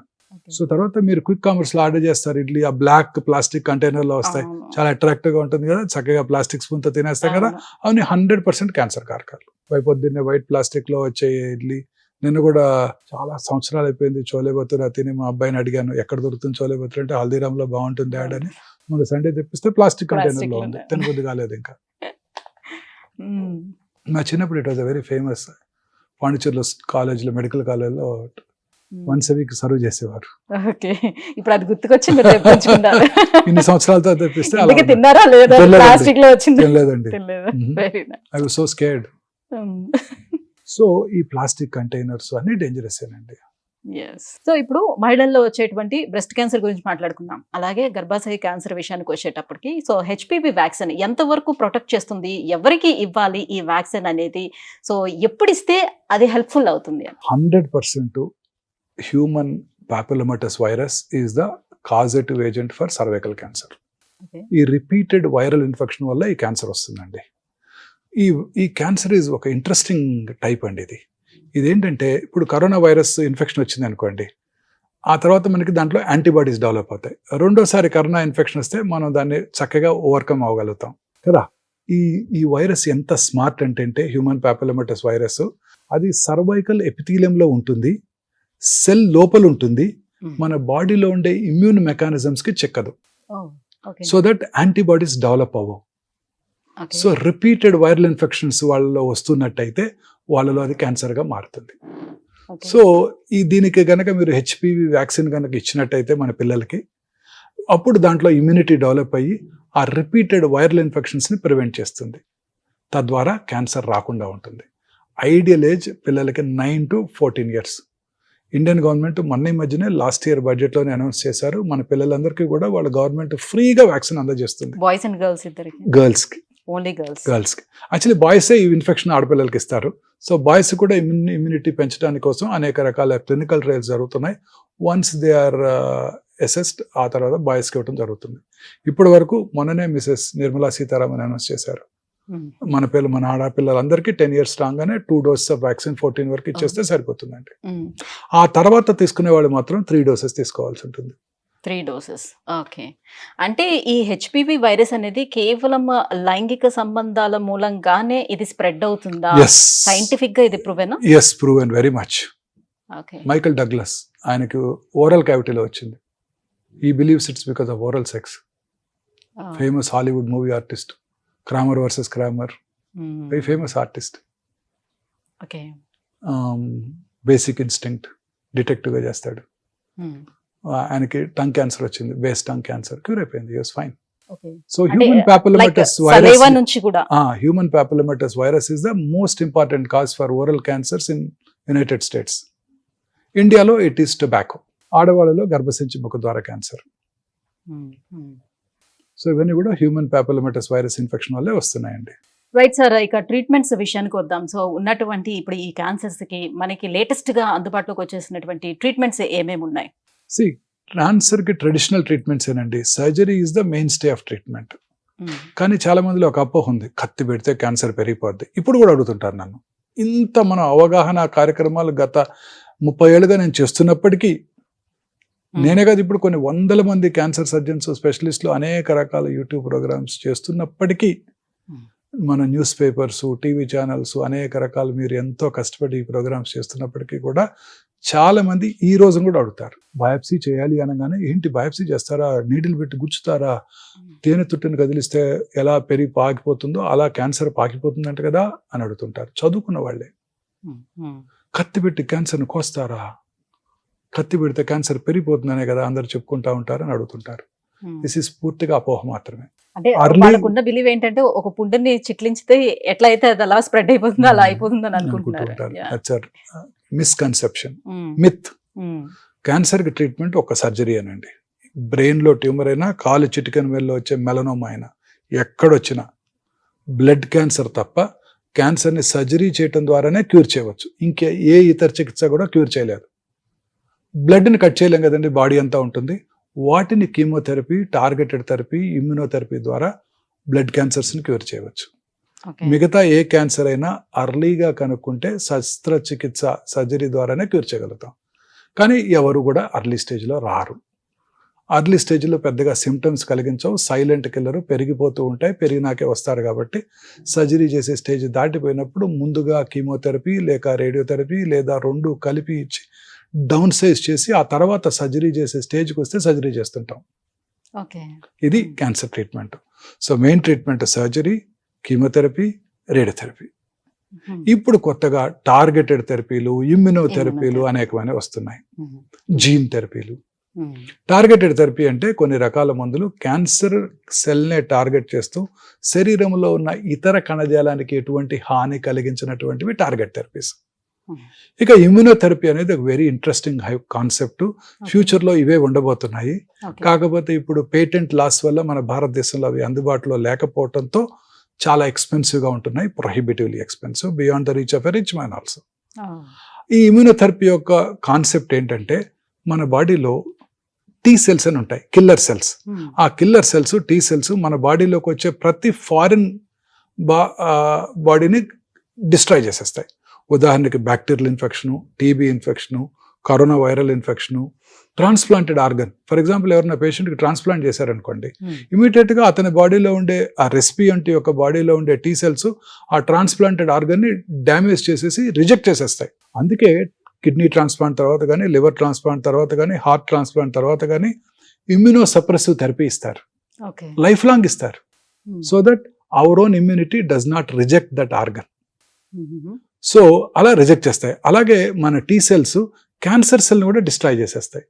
సో తర్వాత మీరు క్విక్ కామర్స్ లో ఆర్డర్ చేస్తారు ఇడ్లీ, ఆ బ్లాక్ ప్లాస్టిక్ కంటైనర్ లో వస్తాయి, చాలా అట్రాక్టివ్ గా ఉంటుంది కదా, చక్కగా ప్లాస్టిక్ స్పూన్ తో తినేస్తాం కదా. అవన్నీ 100% క్యాన్సర్ కారకాలు. పొద్దున్నే వైట్ ప్లాస్టిక్ లో వచ్చే ఇడ్లీ. నిన్న కూడా చాలా సంవత్సరాలు అయిపోయింది చోలే భతురా తిని మా అబ్బాయిని అడిగాను, ఎక్కడ దొరుకుతుంది చోలే భతురా అంటే హల్దీరామ్ లో బాగుంటుంది డాడ్ అని. మన సండే తెప్పిస్తే ప్లాస్టిక్ కంటైనర్ లో ఉంది, తినబుద్ధి కాలేదు ఇంకా. మా చిన్నప్పుడు ఇట్ వాజ్ వెరీ ఫేమస్. పాండిచేరిలో కాలేజ్లో, మెడికల్ కాలేజ్లో వన్స్ వీక్ సర్వ్ చేసేవారు. ఇప్పుడు అది గుర్తుకొచ్చి ఇన్ని సంవత్సరాలతో తెప్పిస్తే తినలేదండి. I was so scared. So ఈ ప్లాస్టిక్ కంటైనర్స్ అన్ని డేంజరస్ ఏనండి. సో ఇప్పుడు మహిళల్లో వచ్చేటువంటి బ్రెస్ట్ క్యాన్సర్ గురించి మాట్లాడుకుందాం. అలాగే గర్భాశయ క్యాన్సర్ విషయానికి వచ్చేటప్పటికి, సో హెచ్పివి వ్యాక్సిన్ ఎంతవరకు ప్రొటెక్ట్ చేస్తుంది, ఎవరికి ఇవ్వాలి ఈ వ్యాక్సిన్ అనేది, సో ఎప్పుడు ఇస్తే అది హెల్ప్ఫుల్ అవుతుంది? 100% human papillomatous virus is the causative agent for cervical cancer. Okay. ఈ రిపీటెడ్ వైరల్ ఇన్ఫెక్షన్ వల్ల ఈ క్యాన్సర్ వస్తుందండి. ఈ క్యాన్సర్ ఈజ్ ఒక ఇంట్రెస్టింగ్ టైప్ అండి ఇది. ఇదేంటంటే ఇప్పుడు కరోనా వైరస్ ఇన్ఫెక్షన్ వచ్చింది అనుకోండి, ఆ తర్వాత మనకి దాంట్లో యాంటీబాడీస్ డెవలప్ అవుతాయి. రెండోసారి కరోనా ఇన్ఫెక్షన్ వస్తే మనం దాన్ని చక్కగా ఓవర్కమ్ అవ్వగలుగుతాం కదా. ఈ వైరస్ ఎంత స్మార్ట్ అంటే హ్యూమన్ పాపిలోమాటస్ వైరస్ అది సర్వైకల్ ఎపిథీలియంలో ఉంటుంది, సెల్ లోపల ఉంటుంది, మన బాడీలో ఉండే ఇమ్యూన్ మెకానిజమ్స్కి చెక్కదు. సో దట్ యాంటీబాడీస్ డెవలప్ అవ్వవు. సో రిపీటెడ్ వైరల్ ఇన్ఫెక్షన్స్ వాళ్ళలో వస్తున్నట్టయితే వాళ్ళలో అది క్యాన్సర్గా మారుతుంది. సో దీనికి గనక మీరు హెచ్పివి వ్యాక్సిన్ కనుక ఇచ్చినట్టయితే మన పిల్లలకి, అప్పుడు దాంట్లో ఇమ్యూనిటీ డెవలప్ అయ్యి ఆ రిపీటెడ్ వైరల్ ఇన్ఫెక్షన్స్ని ప్రివెంట్ చేస్తుంది. తద్వారా క్యాన్సర్ రాకుండా ఉంటుంది. ఐడియల్ ఏజ్ పిల్లలకి 9 to 14 years. ఇండియన్ గవర్నమెంట్ మొన్న ఈ మధ్యనే లాస్ట్ ఇయర్ బడ్జెట్లోనే అనౌన్స్ చేశారు, మన పిల్లలందరికీ కూడా వాళ్ళ గవర్నమెంట్ ఫ్రీగా వ్యాక్సిన్ అందజేస్తుంది. బాయ్స్ అండ్ గర్ల్స్ ఇద్దరికి? గర్ల్స్కి. Only girls. గర్ల్స్కి. యాక్చువల్లీ బాయ్సే ఈ ఇన్ఫెక్షన్ ఆడపిల్లలకి ఇస్తారు. సో బాయ్స్ కూడా ఇమ్యూనిటీ పెంచడానికి కోసం అనేక రకాల క్లినికల్ ట్రయల్స్ జరుగుతున్నాయి. వన్స్ దే ఆర్ అసెస్డ్ ఆ తర్వాత బాయ్స్కి ఇవ్వడం జరుగుతుంది. ఇప్పటి వరకు మొన్ననే మిసెస్ నిర్మలా సీతారామన్ అనౌన్స్ చేశారు, మన ఆడపిల్లలందరికీ 10 years రాగానే 2 doses ఆఫ్ వ్యాక్సిన్ 14 వరకు ఇచ్చేస్తే సరిపోతుందండి. ఆ తర్వాత తీసుకునే వాళ్ళు మాత్రం 3 doses తీసుకోవాల్సి ఉంటుంది. 3 doses. ఓకే. అంటే ఈ హెచ్పివి వైరస్ అనేది కేవలం లైంగిక సంబంధాల మూలంగానే ఇది స్ప్రెడ్ అవుతుందా? సైంటిఫిక్ గా ఇది ప్రూవెనా? Yes, proven very much. Okay. Michael Douglas ఆయనకు ఓరల్ క్యావిటీలో వచ్చింది. He believes it's because of oral sex. Famous Hollywood movie artist, Kramer versus Kramer, very famous artist. Okay. Basic instinct డిటెక్టివ్గా చేస్తాడు. ఆయనకి టంగ్ క్యాన్సర్ వచ్చింది, బేస్ టంగ్ క్యాన్సర్, క్యూర్ అయిపోయింది, he was fine. So human papillomatous virus is the most important cause for oral cancers in United States. ఇండియాలో it is tobacco. ఆడవాళ్ళలో గర్భసంచి ముఖద్వార cancer. So ఇవన్నీ కూడా హ్యూమన్ పాపిలోమాటస్ వైరస్ ఇన్ఫెక్షన్ వల్లే వస్తున్నాయండి. Right sir, ఇక treatments విషయానికి వద్దాం. సో ఉన్నటువంటి ఇప్పుడు ఈ క్యాన్సర్స్ కి మనకి లేటెస్ట్ గా అందుబాటులోకి వచ్చేసినటువంటి ట్రీట్మెంట్స్ ఏమేమి ఉన్నాయి? క్యాన్సర్కి ట్రెడిషనల్ ట్రీట్మెంట్స్ ఏనండి. Surgery is the main stay of treatment. కానీ చాలా మందిలో ఒక అపోహ ఉంది, కత్తి పెడితే క్యాన్సర్ పెరిగిపోద్ది. ఇప్పుడు కూడా అడుగుతుంటారు నన్ను. ఇంత మన అవగాహన కార్యక్రమాలు గత 30 ఏళ్ళుగా నేను చేస్తున్నప్పటికీ, నేనే కాదు ఇప్పుడు కొన్ని 100 మంది క్యాన్సర్ సర్జన్స్, స్పెషలిస్టులు అనేక రకాల యూట్యూబ్ ప్రోగ్రామ్స్ చేస్తున్నప్పటికీ, మన న్యూస్ పేపర్స్, టీవీ ఛానల్స్ అనేక రకాలు మీరు ఎంతో కష్టపడి ఈ ప్రోగ్రామ్స్ చేస్తున్నప్పటికీ కూడా చాలా మంది ఈ రోజు కూడా అడుగుతారు, బయాప్సీ చేయాలి అనగానే ఏంటి బయాప్సీ చేస్తారా, నీడిల్ పెట్టి గుచ్చుతారా, తేనె తుట్టిని కదిలిస్తే ఎలా పెరిగి పాకిపోతుందో అలా క్యాన్సర్ పాకిపోతుందంట కదా అని అడుగుతుంటారు. చదువుకున్న వాళ్ళే. కత్తి పెట్టి క్యాన్సర్ని కోస్తారా, కత్తి పెడితే క్యాన్సర్ పెరిగిపోతుందనే కదా అందరు చెప్పుకుంటా ఉంటారు అని అడుగుతుంటారు. దిస్ ఇస్ పూర్తిగా అపోహ మాత్రమే. అంటే వాళ్ళకున్న బిలీవ్ ఏంటంటే ఒక పుండుని చిట్లించితే ఎట్లా అయితే అది అలా స్ప్రెడ్ అయిపోతుందో అలా అయిపోతుందని అనుకుంటున్నారు. Misconception, myth. క్యాన్సర్ కి ట్రీట్మెంట్ ఒక సర్జరీ అనండి. బ్రెయిన్ లో ట్యూమర్ అయినా, కాలు చిటికెన్ వేల్లో వచ్చే మెలనోమా అయినా, ఎక్కడొచ్చినా బ్లడ్ క్యాన్సర్ తప్ప క్యాన్సర్ని సర్జరీ చేయటం ద్వారానే క్యూర్ చేయవచ్చు. ఇంకే ఏ ఇతర చికిత్స కూడా క్యూర్ చేయలేదు. బ్లడ్ని కట్ చేయలేం కదండి, బాడీ అంతా ఉంటుంది. వాటిని కీమోథెరపీ, టార్గెటెడ్ థెరపీ, ఇమ్యూనోథెరపీ ద్వారా బ్లడ్ క్యాన్సర్స్ని క్యూర్ చేయవచ్చు. మిగతా ఏ క్యాన్సర్ అయినా అర్లీగా కనుక్కుంటే శస్త్రచికిత్స, సర్జరీ ద్వారానే క్యూర్ చేయగలుగుతాం. కానీ ఎవరు కూడా అర్లీ స్టేజ్లో రారు. అర్లీ స్టేజ్లో పెద్దగా సిమ్టమ్స్ కలిగించవు, సైలెంట్ కిల్లర్, పెరిగిపోతూ ఉంటాయి, పెరిగినాకే వస్తారు. కాబట్టి సర్జరీ చేసే స్టేజ్ దాటిపోయినప్పుడు ముందుగా కీమోథెరపీ లేక రేడియోథెరపీ లేదా 2 కలిపి ఇచ్చి డౌన్ సైజ్ చేసి ఆ తర్వాత సర్జరీ చేసే స్టేజ్కి వస్తే సర్జరీ చేస్తుంటాం. ఇది cancer treatment. So main treatment surgery, chemotherapy, radiotherapy. ఇప్పుడు కొత్తగా టార్గెటెడ్ థెరపీలు, ఇమ్యూనోథెరపీలు అనేకమైన వస్తున్నాయి, జీన్ థెరపీలు. టార్గెటెడ్ థెరపీ అంటే కొన్ని రకాల మందులు క్యాన్సర్ సెల్నే టార్గెట్ చేస్తూ శరీరంలో ఉన్న ఇతర కణజాలానికి ఎటువంటి హాని కలిగించినటువంటివి టార్గెట్ థెరపీస్. ఇక ఇమ్యూనోథెరపీ అనేది ఒక వెరీ ఇంట్రెస్టింగ్ కాన్సెప్ట్. ఫ్యూచర్లో ఇవే ఉండబోతున్నాయి. కాకపోతే ఇప్పుడు పేటెంట్ లాస్ వల్ల మన భారతదేశంలో అవి అందుబాటులో లేకపోవడంతో చాలా ఎక్స్పెన్సివ్గా ఉంటున్నాయి, prohibitively expensive, beyond the reach of a rich man also. ఈ ఇమ్యూనోథెరపీ యొక్క కాన్సెప్ట్ ఏంటంటే మన బాడీలో టీ సెల్స్ అని ఉంటాయి, కిల్లర్ సెల్స్. ఆ కిల్లర్ సెల్స్, టీ సెల్స్ మన బాడీలోకి వచ్చే ప్రతి ఫారిన్ బాడీని డిస్ట్రాయ్ చేసేస్తాయి. ఉదాహరణకి bacterial infection, TB infection, corona viral infection, transplanted organ. For example ఎవరైనా పేషెంట్కి ట్రాన్స్ప్లాంట్ చేశారనుకోండి, ఇమీడియట్గా అతని బాడీలో ఉండే ఆ రెసిపియంట్ యొక్క బాడీలో ఉండే టీ సెల్స్ ఆ ట్రాన్స్ప్లాంటెడ్ ఆర్గన్ని డ్యామేజ్ చేసేసి రిజెక్ట్ చేసేస్తాయి. అందుకే కిడ్నీ ట్రాన్స్ప్లాంట్ తర్వాత కానీ, లివర్ ట్రాన్స్ప్లాంట్ తర్వాత కానీ, హార్ట్ ట్రాన్స్ప్లాంట్ తర్వాత కానీ ఇమ్యూనో సప్రెసివ్ థెరపీ ఇస్తారు, లైఫ్ లాంగ్ ఇస్తారు. So that our own immunity does not reject that organ. So అలా రిజెక్ట్ చేస్తాయి. అలాగే మన టీ సెల్స్ క్యాన్సర్ సెల్ని కూడా డిస్ట్రాయ్ చేసేస్తాయి.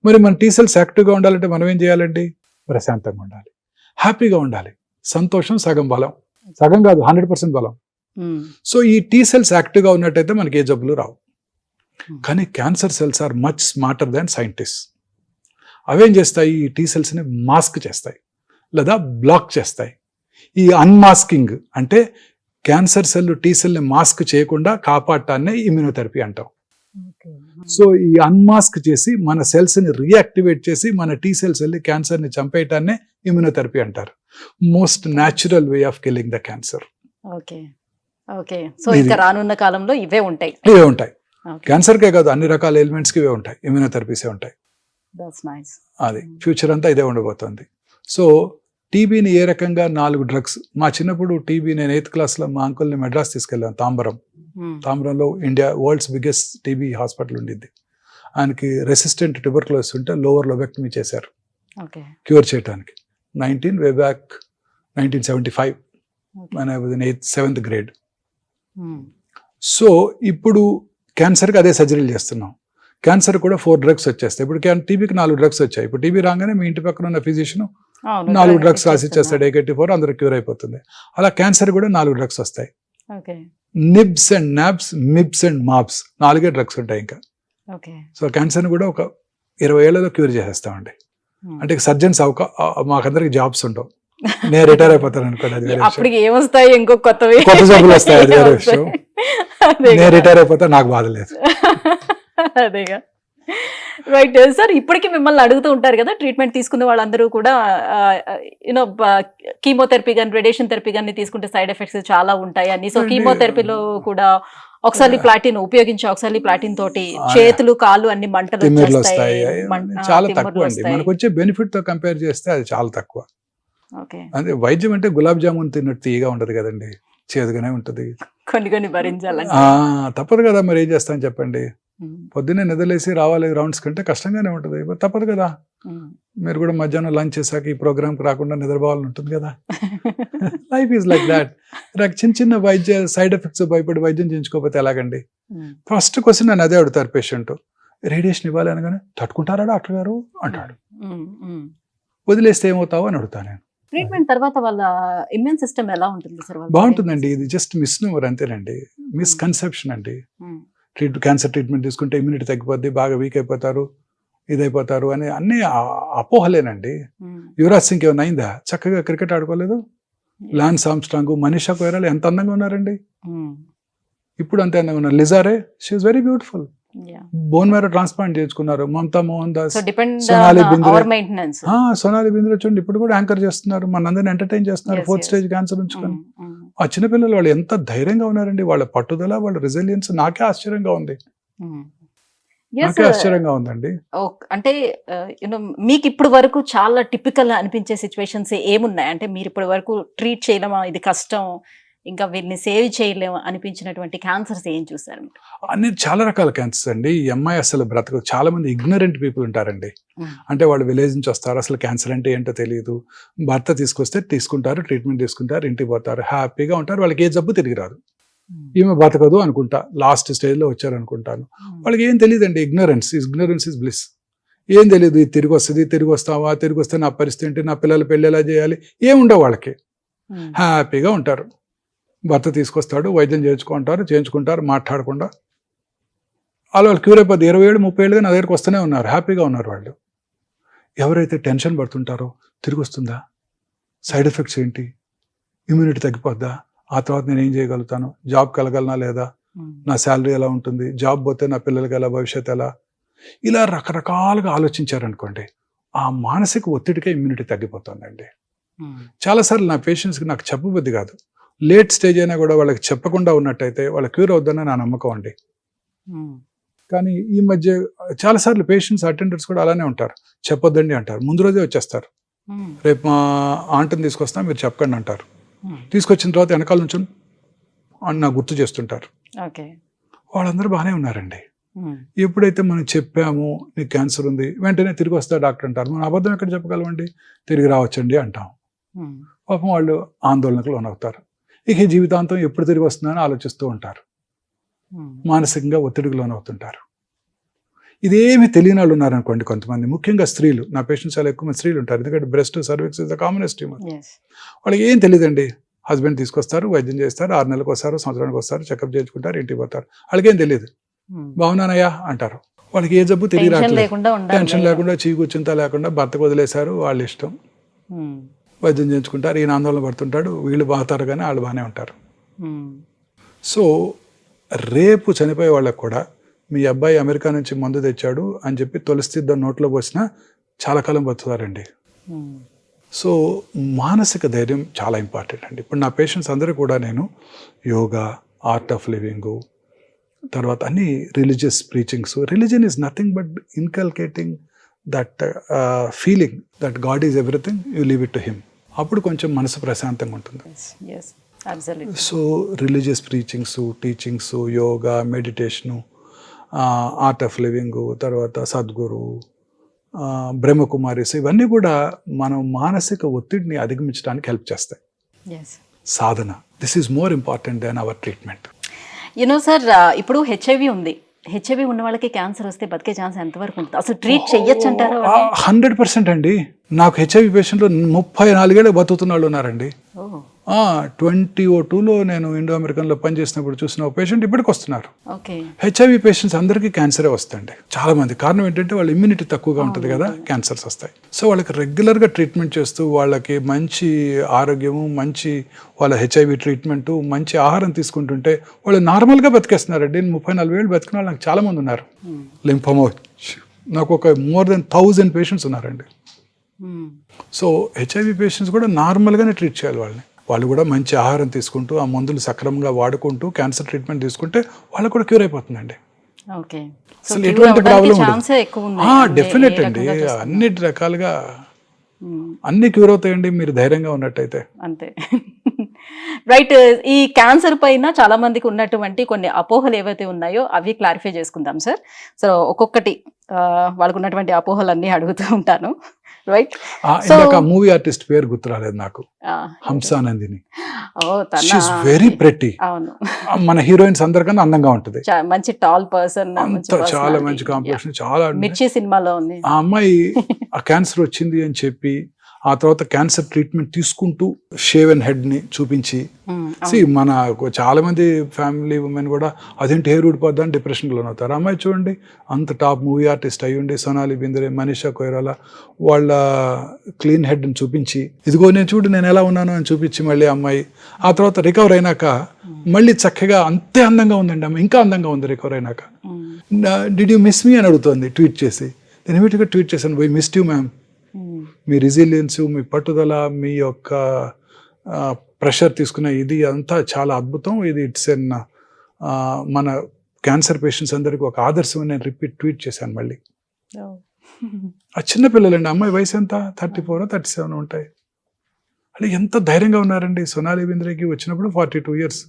మరి మన టీ సెల్స్ యాక్టివ్గా ఉండాలంటే మనం ఏం చేయాలండి? ప్రశాంతంగా ఉండాలి, హ్యాపీగా ఉండాలి. సంతోషం సగం బలం, సగం కాదు 100% బలం. సో ఈ టీ సెల్స్ యాక్టివ్గా ఉన్నట్టయితే మనకి ఏ జబ్బులు రావు. కానీ cancer cells are much smarter than scientist. అవేం చేస్తాయి? ఈ టీ సెల్స్ని మాస్క్ చేస్తాయి లేదా బ్లాక్ చేస్తాయి. ఈ అన్మాస్కింగ్ అంటే క్యాన్సర్ సెల్ టీ సెల్ని మాస్క్ చేయకుండా కాపాడటాన్నే ఇమ్యూనోథెరపీ అంటాం. సో ఈ అన్మాస్క్ చేసి మన సెల్స్ని రీయాక్టివేట్ చేసి మన టీ సెల్స్ వెళ్ళి క్యాన్సర్ని చంపేయటాన్నే ఇమ్యూనోథెరపీ అంటారు. Most natural way of killing the cancer. So ఇంకా రానున్న కాలంలో ఇవే ఉంటాయి. క్యాన్సర్కే కాదు, అన్ని రకాల ఎలిమెంట్స్కి ఇవే ఉంటాయి, ఇమ్యూనోథెరపీసే ఉంటాయి. అది ఫ్యూచర్ అంతా ఇదే ఉండబోతుంది. సో టీబీని ఏ రకంగా 4 డ్రగ్స్. మా చిన్నప్పుడు టీబీ నేను 8th క్లాస్లో మా అంకుల్ని మెడ్రాస్ తీసుకెళ్ళాను. తాంబరంలో India world's biggest TB hospital ఉండింది. ఆయనకి రెసిస్టెంట్ ట్యూబర్క్లోసిస్ ఉంటే లోవర్ లోబెక్టమీ చేశారు క్యూర్ చేయడానికి. 1975 when I was in 7th grade. సో ఇప్పుడు క్యాన్సర్కి అదే సర్జరీలు చేస్తున్నాం. క్యాన్సర్ కూడా 4 డ్రగ్స్ వచ్చేస్తాయి. ఇప్పుడు టీబీకి 4 డ్రగ్స్ వచ్చాయి. ఇప్పుడు టీబీ రాగానే మీ ఇంటి పక్కన ఉన్న ఫిజిషియన్ 4 డ్రగ్స్ రాసి ఇచ్చేస్తాడు, AK-84, అందరూ క్యూర్ అయిపోతుంది. అలా క్యాన్సర్ కూడా 4 డ్రగ్స్ వస్తాయి. Nibs and nabs, mibs and mabs, 4 drugs ఉంటాయి ఇంకా. సో క్యాన్సర్ని కూడా ఒక 20 ఏళ్లలో క్యూర్ చేసేస్తామండి. అంటే సర్జన్స్ మాకందరికి జాబ్స్ ఉండవు. నేను రిటైర్ అయిపోతాను అనుకోండి, అది కొత్త జబ్బులు వస్తాయి, అది వేరే విషయం. నేను రిటైర్ అయిపోతా, నాకు బాధ లేదు. అదేగా రైట్ సార్. ఇప్పటికీ మిమ్మల్ని అడుగుతూ ఉంటారు కదా, ట్రీట్మెంట్ తీసుకున్న వాళ్ళందరూ కూడా యూనో కీమోథెరపీ కానీ రేడియేషన్ థెరపీ కానీ తీసుకుంటే సైడ్ ఎఫెక్ట్స్ చాలా ఉంటాయి అని. సో కీమోథెరపీలో కూడా ఒకసారి ప్లాటిన్ ఉపయోగించి ఒకసారి ప్లాటిన్ తోటి చేతులు కాళ్ళు అన్ని మంటలు వస్తాయి. చాలా తక్కువ అండి, మనకు వచ్చే బెనిఫిట్ తో కంపేర్ చేస్తే అది చాలా తక్కువ. అంటే వైద్యం అంటే గులాబ్ జామున్ తిన్నట్టు తీయగా ఉంటది కదండి, చేదుగానే ఉంటది. కొన్ని భరించాలి, తప్పదు కదా. మరి ఏం చేస్తాను చెప్పండి? పొద్దున్నే నిద్రలేసి రావాలి రౌండ్స్ కంటే కష్టంగానే ఉంటుంది, తప్పదు కదా. మీరు కూడా మధ్యాహ్నం లంచ్ చేశాక ఈ ప్రోగ్రామ్కి రాకుండా నిద్రపోవాలని ఉంటుంది కదా. Life is like that. చిన్న వైద్య సైడ్ ఎఫెక్ట్స్ భయపడి వైద్యం చేయించుకోకపోతే ఎలాగండి? ఫస్ట్ క్వశ్చన్ నన్ను అదే అడుగుతారు పేషెంట్, రేడియేషన్ ఇవ్వాలి అనగానే తట్టుకుంటారా డాక్టర్ గారు అంటాడు. వదిలేస్తే ఏమవుతావు అని అడుగుతాను నేను. ట్రీట్మెంట్ తర్వాత వాళ్ళ ఇమ్యూన్ సిస్టమ్ ఎలా ఉంటుంది సార్? బాగుంటుందండి. ఇది జస్ట్ మిస్నోవర్ అంతేనండి, మిస్కన్సెప్షన్ అండి. క్యాన్సర్ ట్రీట్మెంట్ తీసుకుంటే ఇమ్యూనిటీ తగ్గిపోద్ది, బాగా వీక్ అయిపోతారు, ఇదైపోతారు అని అన్ని అపోహలేనండి. యువరాజ్ సింగ్ ఏమైనా అయిందా? చక్కగా క్రికెట్ ఆడుకోలేదు. లాన్స్ ఆర్మ్స్ట్రాంగ్, మనీషా కొయిరాలా ఎంత అందంగా ఉన్నారండి, ఇప్పుడు అంతే అందంగా ఉన్నారు. Lisa Ray, she is very beautiful. Bone marrow transplant చేసుకున్నారు. మమతా మోహన్ దాస్, సోనాలి బింద్రే చూడండి ఇప్పుడు కూడా యాంకర్ చేస్తున్నారు, మనందరిని ఎంటర్టైన్ చేస్తున్నారు 4th స్టేజ్ క్యాన్సర్ ఉంచుకొని. ఆ చిన్నపిల్లలు వాళ్ళు ఎంత ధైర్యంగా ఉన్నారండి, వాళ్ళ పట్టుదల, వాళ్ళ రెసిలియన్స్ నాకే ఆశ్చర్యంగా ఉంది. ఆశ్చర్యంగా ఉందండి. అంటే మీకు ఇప్పుడు వరకు చాలా టిపికల్ అనిపించే సిచ్యువేషన్స్ ఏమున్నాయి? అంటే మీరు ఇప్పటి వరకు ట్రీట్ చేయలేమా, ఇది కష్టం, ఇంకా వీళ్ళని సేవ్ చేయలేము అనిపించినటువంటి క్యాన్సర్స్ ఏం చూసారు? అన్ని చాలా రకాల క్యాన్సర్స్ అండి. ఈ అమ్మాయి అసలు బ్రతక, చాలా మంది ఇగ్నరెంట్ పీపుల్ ఉంటారండి. అంటే వాళ్ళు విలేజ్ నుంచి వస్తారు, అసలు క్యాన్సర్ అంటే ఏంటో తెలియదు. భర్త తీసుకొస్తే తీసుకుంటారు, ట్రీట్మెంట్ తీసుకుంటారు, ఇంటికి పోతారు, హ్యాపీగా ఉంటారు, వాళ్ళకి ఏ జబ్బు తిరిగి రాదు. ఈమె బతకదు అనుకుంటా, లాస్ట్ స్టేజ్లో వచ్చారు అనుకుంటాను. వాళ్ళకి ఏం తెలియదండి, ఇగ్నరెన్స్ ఇస్ బ్లిస్. ఏం తెలియదు, ఇది తిరిగి వస్తుంది, తిరిగి వస్తావా, తిరిగి వస్తే నా పరిస్థితి ఏంటి, నా పిల్లల పెళ్ళి ఎలా చేయాలి, ఏముండవు వాళ్ళకి. హ్యాపీగా ఉంటారు. భర్త తీసుకొస్తాడు, వైద్యం చేయించుకుంటారు, మాట్లాడకుండా వాళ్ళు క్యూర్ అయిపోద్ది. 20 ఏళ్ళు 30 ఏళ్ళుగా నా దగ్గరికి వస్తూనే ఉన్నారు, హ్యాపీగా ఉన్నారు వాళ్ళు. ఎవరైతే టెన్షన్ పడుతుంటారో, తిరిగి వస్తుందా, సైడ్ ఎఫెక్ట్స్ ఏంటి, ఇమ్యూనిటీ తగ్గిపోద్దా, ఆ తర్వాత నేను ఏం చేయగలుగుతాను, జాబ్ కలగలనా లేదా, నా శాలరీ ఎలా ఉంటుంది, జాబ్ పోతే నా పిల్లలకి ఎలా, భవిష్యత్తు ఎలా, ఇలా రకరకాలుగా ఆలోచించారనుకోండి, ఆ మానసిక ఒత్తిడికే ఇమ్యూనిటీ తగ్గిపోతుందండి. చాలాసార్లు నా పేషెంట్స్కి నాకు చెప్పబుద్ధి కాదు, లేట్ స్టేజ్ అయినా కూడా వాళ్ళకి చెప్పకుండా ఉన్నట్టయితే వాళ్ళ క్యూర్ అవుతుందని నా నమ్మకం అండి. కానీ ఈ మధ్య చాలాసార్లు పేషెంట్స్ అటెండర్స్ కూడా అలానే ఉంటారు, చెప్పొద్దండి అంటారు, ముందు రోజే వచ్చేస్తారు. రేపు మా ఆంటీని తీసుకొస్తా, మీరు చెప్పకండి అంటారు. తీసుకొచ్చిన తర్వాత వెనకాల నుంచి అని నాకు గుర్తు చేస్తుంటారు. వాళ్ళందరూ బాగానే ఉన్నారండి. ఎప్పుడైతే మనం చెప్పాము నీకు క్యాన్సర్ ఉంది, వెంటనే తిరిగి వస్తా డాక్టర్ అంటారు. మనం అబద్ధం ఎక్కడ చెప్పగలమండి? తిరిగి రావచ్చండి అంటాం. పాపం వాళ్ళు ఆందోళనకు లోనవుతారు. ఇక ఈ జీవితాంతం ఎప్పుడు తిరిగి వస్తుందని ఆలోచిస్తూ ఉంటారు, మానసికంగా ఒత్తిడికి లోనవుతుంటారు. ఇదేమి తెలియని వాళ్ళు ఉన్నారనుకోండి కొంతమంది, ముఖ్యంగా స్త్రీలు. నా పేషెంట్స్ చాలా ఎక్కువ మంది స్త్రీలు ఉంటారు, ఎందుకంటే breast cervix is the commonest tumour. వాళ్ళకి ఏం తెలియదండి. హస్బెండ్ తీసుకొస్తారు, వైద్యం చేస్తారు, 6 నెలలకు వస్తారు, సంవత్సరానికి వస్తారు, చెకప్ చేయించుకుంటారు, ఇంటికి పోతారు. వాళ్ళకేం తెలియదు. బాగున్నానయ్యా అంటారు. వాళ్ళకి ఏ జబ్బు తిరిగి రావట్లేదు, టెన్షన్ లేకుండా, చీకూర్చింత లేకుండా, భర్తకు వదిలేశారు, వాళ్ళ ఇష్టం. వైద్యం చేయించుకుంటారు, ఈయన ఆందోళన పడుతుంటాడు, వీళ్ళు బాగుతారు కానీ వాళ్ళు బాగానే ఉంటారు. సో రేపు చనిపోయే వాళ్ళకు కూడా మీ అబ్బాయి అమెరికా నుంచి మందు తెచ్చాడు అని చెప్పి తొలిస్థిద్దాం నోట్లో పోసినా చాలా కాలం బతుకుతారండి. సో మానసిక ధైర్యం చాలా ఇంపార్టెంట్ అండి. ఇప్పుడు నా పేషెంట్స్ అందరూ కూడా నేను యోగా, ఆర్ట్ ఆఫ్ లివింగు, తర్వాత అన్ని religious preachings. Religion is nothing but inculcating that feeling that God is everything, you leave it to him. అప్పుడు కొంచెం మనసు ప్రశాంతంగా ఉంటుంది. So religious preachings, teachings, yoga, meditation, art of living, తర్వాత సద్గురు, బ్రహ్మకుమారిస్, ఇవన్నీ కూడా మనం మానసిక ఒత్తిడిని అధిగమించడానికి హెల్ప్ చేస్తాయి. సాధన, this is more important than our treatment. You know sir, ఇప్పుడు హెచ్ఐవి ఉంది. హెచ్ఐవి ఉన్న వాళ్ళకి క్యాన్సర్ వస్తే బతికే ఛాన్స్ ఎంతవరకు ఉంటుంది? అసలు ట్రీట్ చెయ్యొచ్చు అంటారా? 100% అండి. నాకు హెచ్ఐవి పేషెంట్లు 34 ఏళ్ళు బతుకుతున్న వాళ్ళు ఉన్నారండి. 2002లో నేను ఇండో అమెరికన్లో పనిచేసినప్పుడు చూసిన ఒక పేషెంట్ ఇప్పటికి వస్తున్నారు. హెచ్ఐవి పేషెంట్స్ అందరికీ క్యాన్సరే వస్తుంది చాలా మంది. కారణం ఏంటంటే వాళ్ళ ఇమ్యూనిటీ తక్కువగా ఉంటుంది కదా, క్యాన్సర్స్ వస్తాయి. సో వాళ్ళకి రెగ్యులర్గా ట్రీట్మెంట్ చేస్తూ వాళ్ళకి మంచి ఆరోగ్యము, మంచి వాళ్ళ హెచ్ఐవి ట్రీట్మెంటు, మంచి ఆహారం తీసుకుంటుంటే వాళ్ళు నార్మల్గా బతికేస్తున్నారండి. 34 ఏళ్ళు బతికిన వాళ్ళు నాకు చాలా మంది ఉన్నారు. లింఫోమా నాకు ఒక more than 1000 పేషెంట్స్ ఉన్నారండి. సో హెచ్ఐవి పేషెంట్స్ కూడా నార్మల్గానే ట్రీట్ చేయాలి వాళ్ళని. వాళ్ళు కూడా మంచి ఆహారం తీసుకుంటూ, ఆ మందులు సక్రమంగా వాడుకుంటూ, క్యాన్సర్ ట్రీట్మెంట్ తీసుకుంటే వాళ్ళకు కూడా క్యూర్ అయిపోతుందండి. అసలు ఎటువంటి ప్రాబ్లం ఉండదు. డెఫినెట్ అండి, అన్ని రకాలుగా అన్ని క్యూర్ అవుతాయండి మీరు ధైర్యంగా ఉన్నట్టయితే. అంతే. రైట్. ఈ క్యాన్సర్ పైన చాలా మందికి ఉన్నటువంటి కొన్ని అపోహలు ఏవైతే ఉన్నాయో అవి క్లారిఫై చేసుకుందాం సార్. సో ఒక్కొక్కటి వాళ్ళకు ఉన్నటువంటి అపోహలన్నీ అడుగుతూ ఉంటాను. రైట్. మూవీ ఆర్టిస్ట్ పేరు గుర్తు రాలేదు నాకు, హంసానందిని. Very pretty. మన హీరోయిన్స్ అందరికన్నా అందంగా ఉంటుంది, మంచి టాల్ పర్సన్, చాలా మంచి కాంపిటీషన్, చాలా. మిర్చి సినిమాలో ఉంది. ఆ అమ్మాయి ఆ క్యాన్సర్ వచ్చింది అని చెప్పి ఆ తర్వాత క్యాన్సర్ ట్రీట్మెంట్ తీసుకుంటూ షేవెన్ హెడ్ ని చూపించి, మన చాలా మంది ఫ్యామిలీ ఉమెన్ కూడా అదేంటి హెయిర్ ఊడిపోద్దని డిప్రెషన్లో అవుతారు. అమ్మాయి చూడండి, అంత టాప్ మూవీ ఆర్టిస్ట్ అయ్యుండి, సోనాలి బింద్రే, మనీషా కొయిరాలా వాళ్ళ క్లీన్ హెడ్ని చూపించి, ఇదిగో నేను చూడు నేను ఎలా ఉన్నాను అని చూపించి మళ్ళీ అమ్మాయి ఆ తర్వాత రికవర్ అయినాక మళ్ళీ చక్కగా అంతే అందంగా ఉందండి అమ్మాయి, ఇంకా అందంగా ఉంది రికవర్ అయినాక. డిడ్ యూ మిస్ మీ అని అడుగుతుంది ట్వీట్ చేసి. నేను ఇమీడియట్గా ట్వీట్ చేశాను, వై మిస్డ్ యూ మ్యామ్. మీ రెసిలియన్స్, మీ పట్టుదల, మీ యొక్క ప్రెషర్ తీసుకునే ఇది అంతా చాలా అద్భుతం. ఇది ఇట్స్ ఎన్ మన క్యాన్సర్ పేషెంట్స్ అందరికీ ఒక ఆదర్శం అని నేను ట్వీట్ చేశాను మళ్ళీ. ఆ చిన్నపిల్లలండి, అమ్మాయి వయసు ఎంత 34 or 37 ఉంటాయి. అంటే ఎంత ధైర్యంగా ఉన్నారండి. సోనాలి బింద్రేకి వచ్చినప్పుడు 42 years,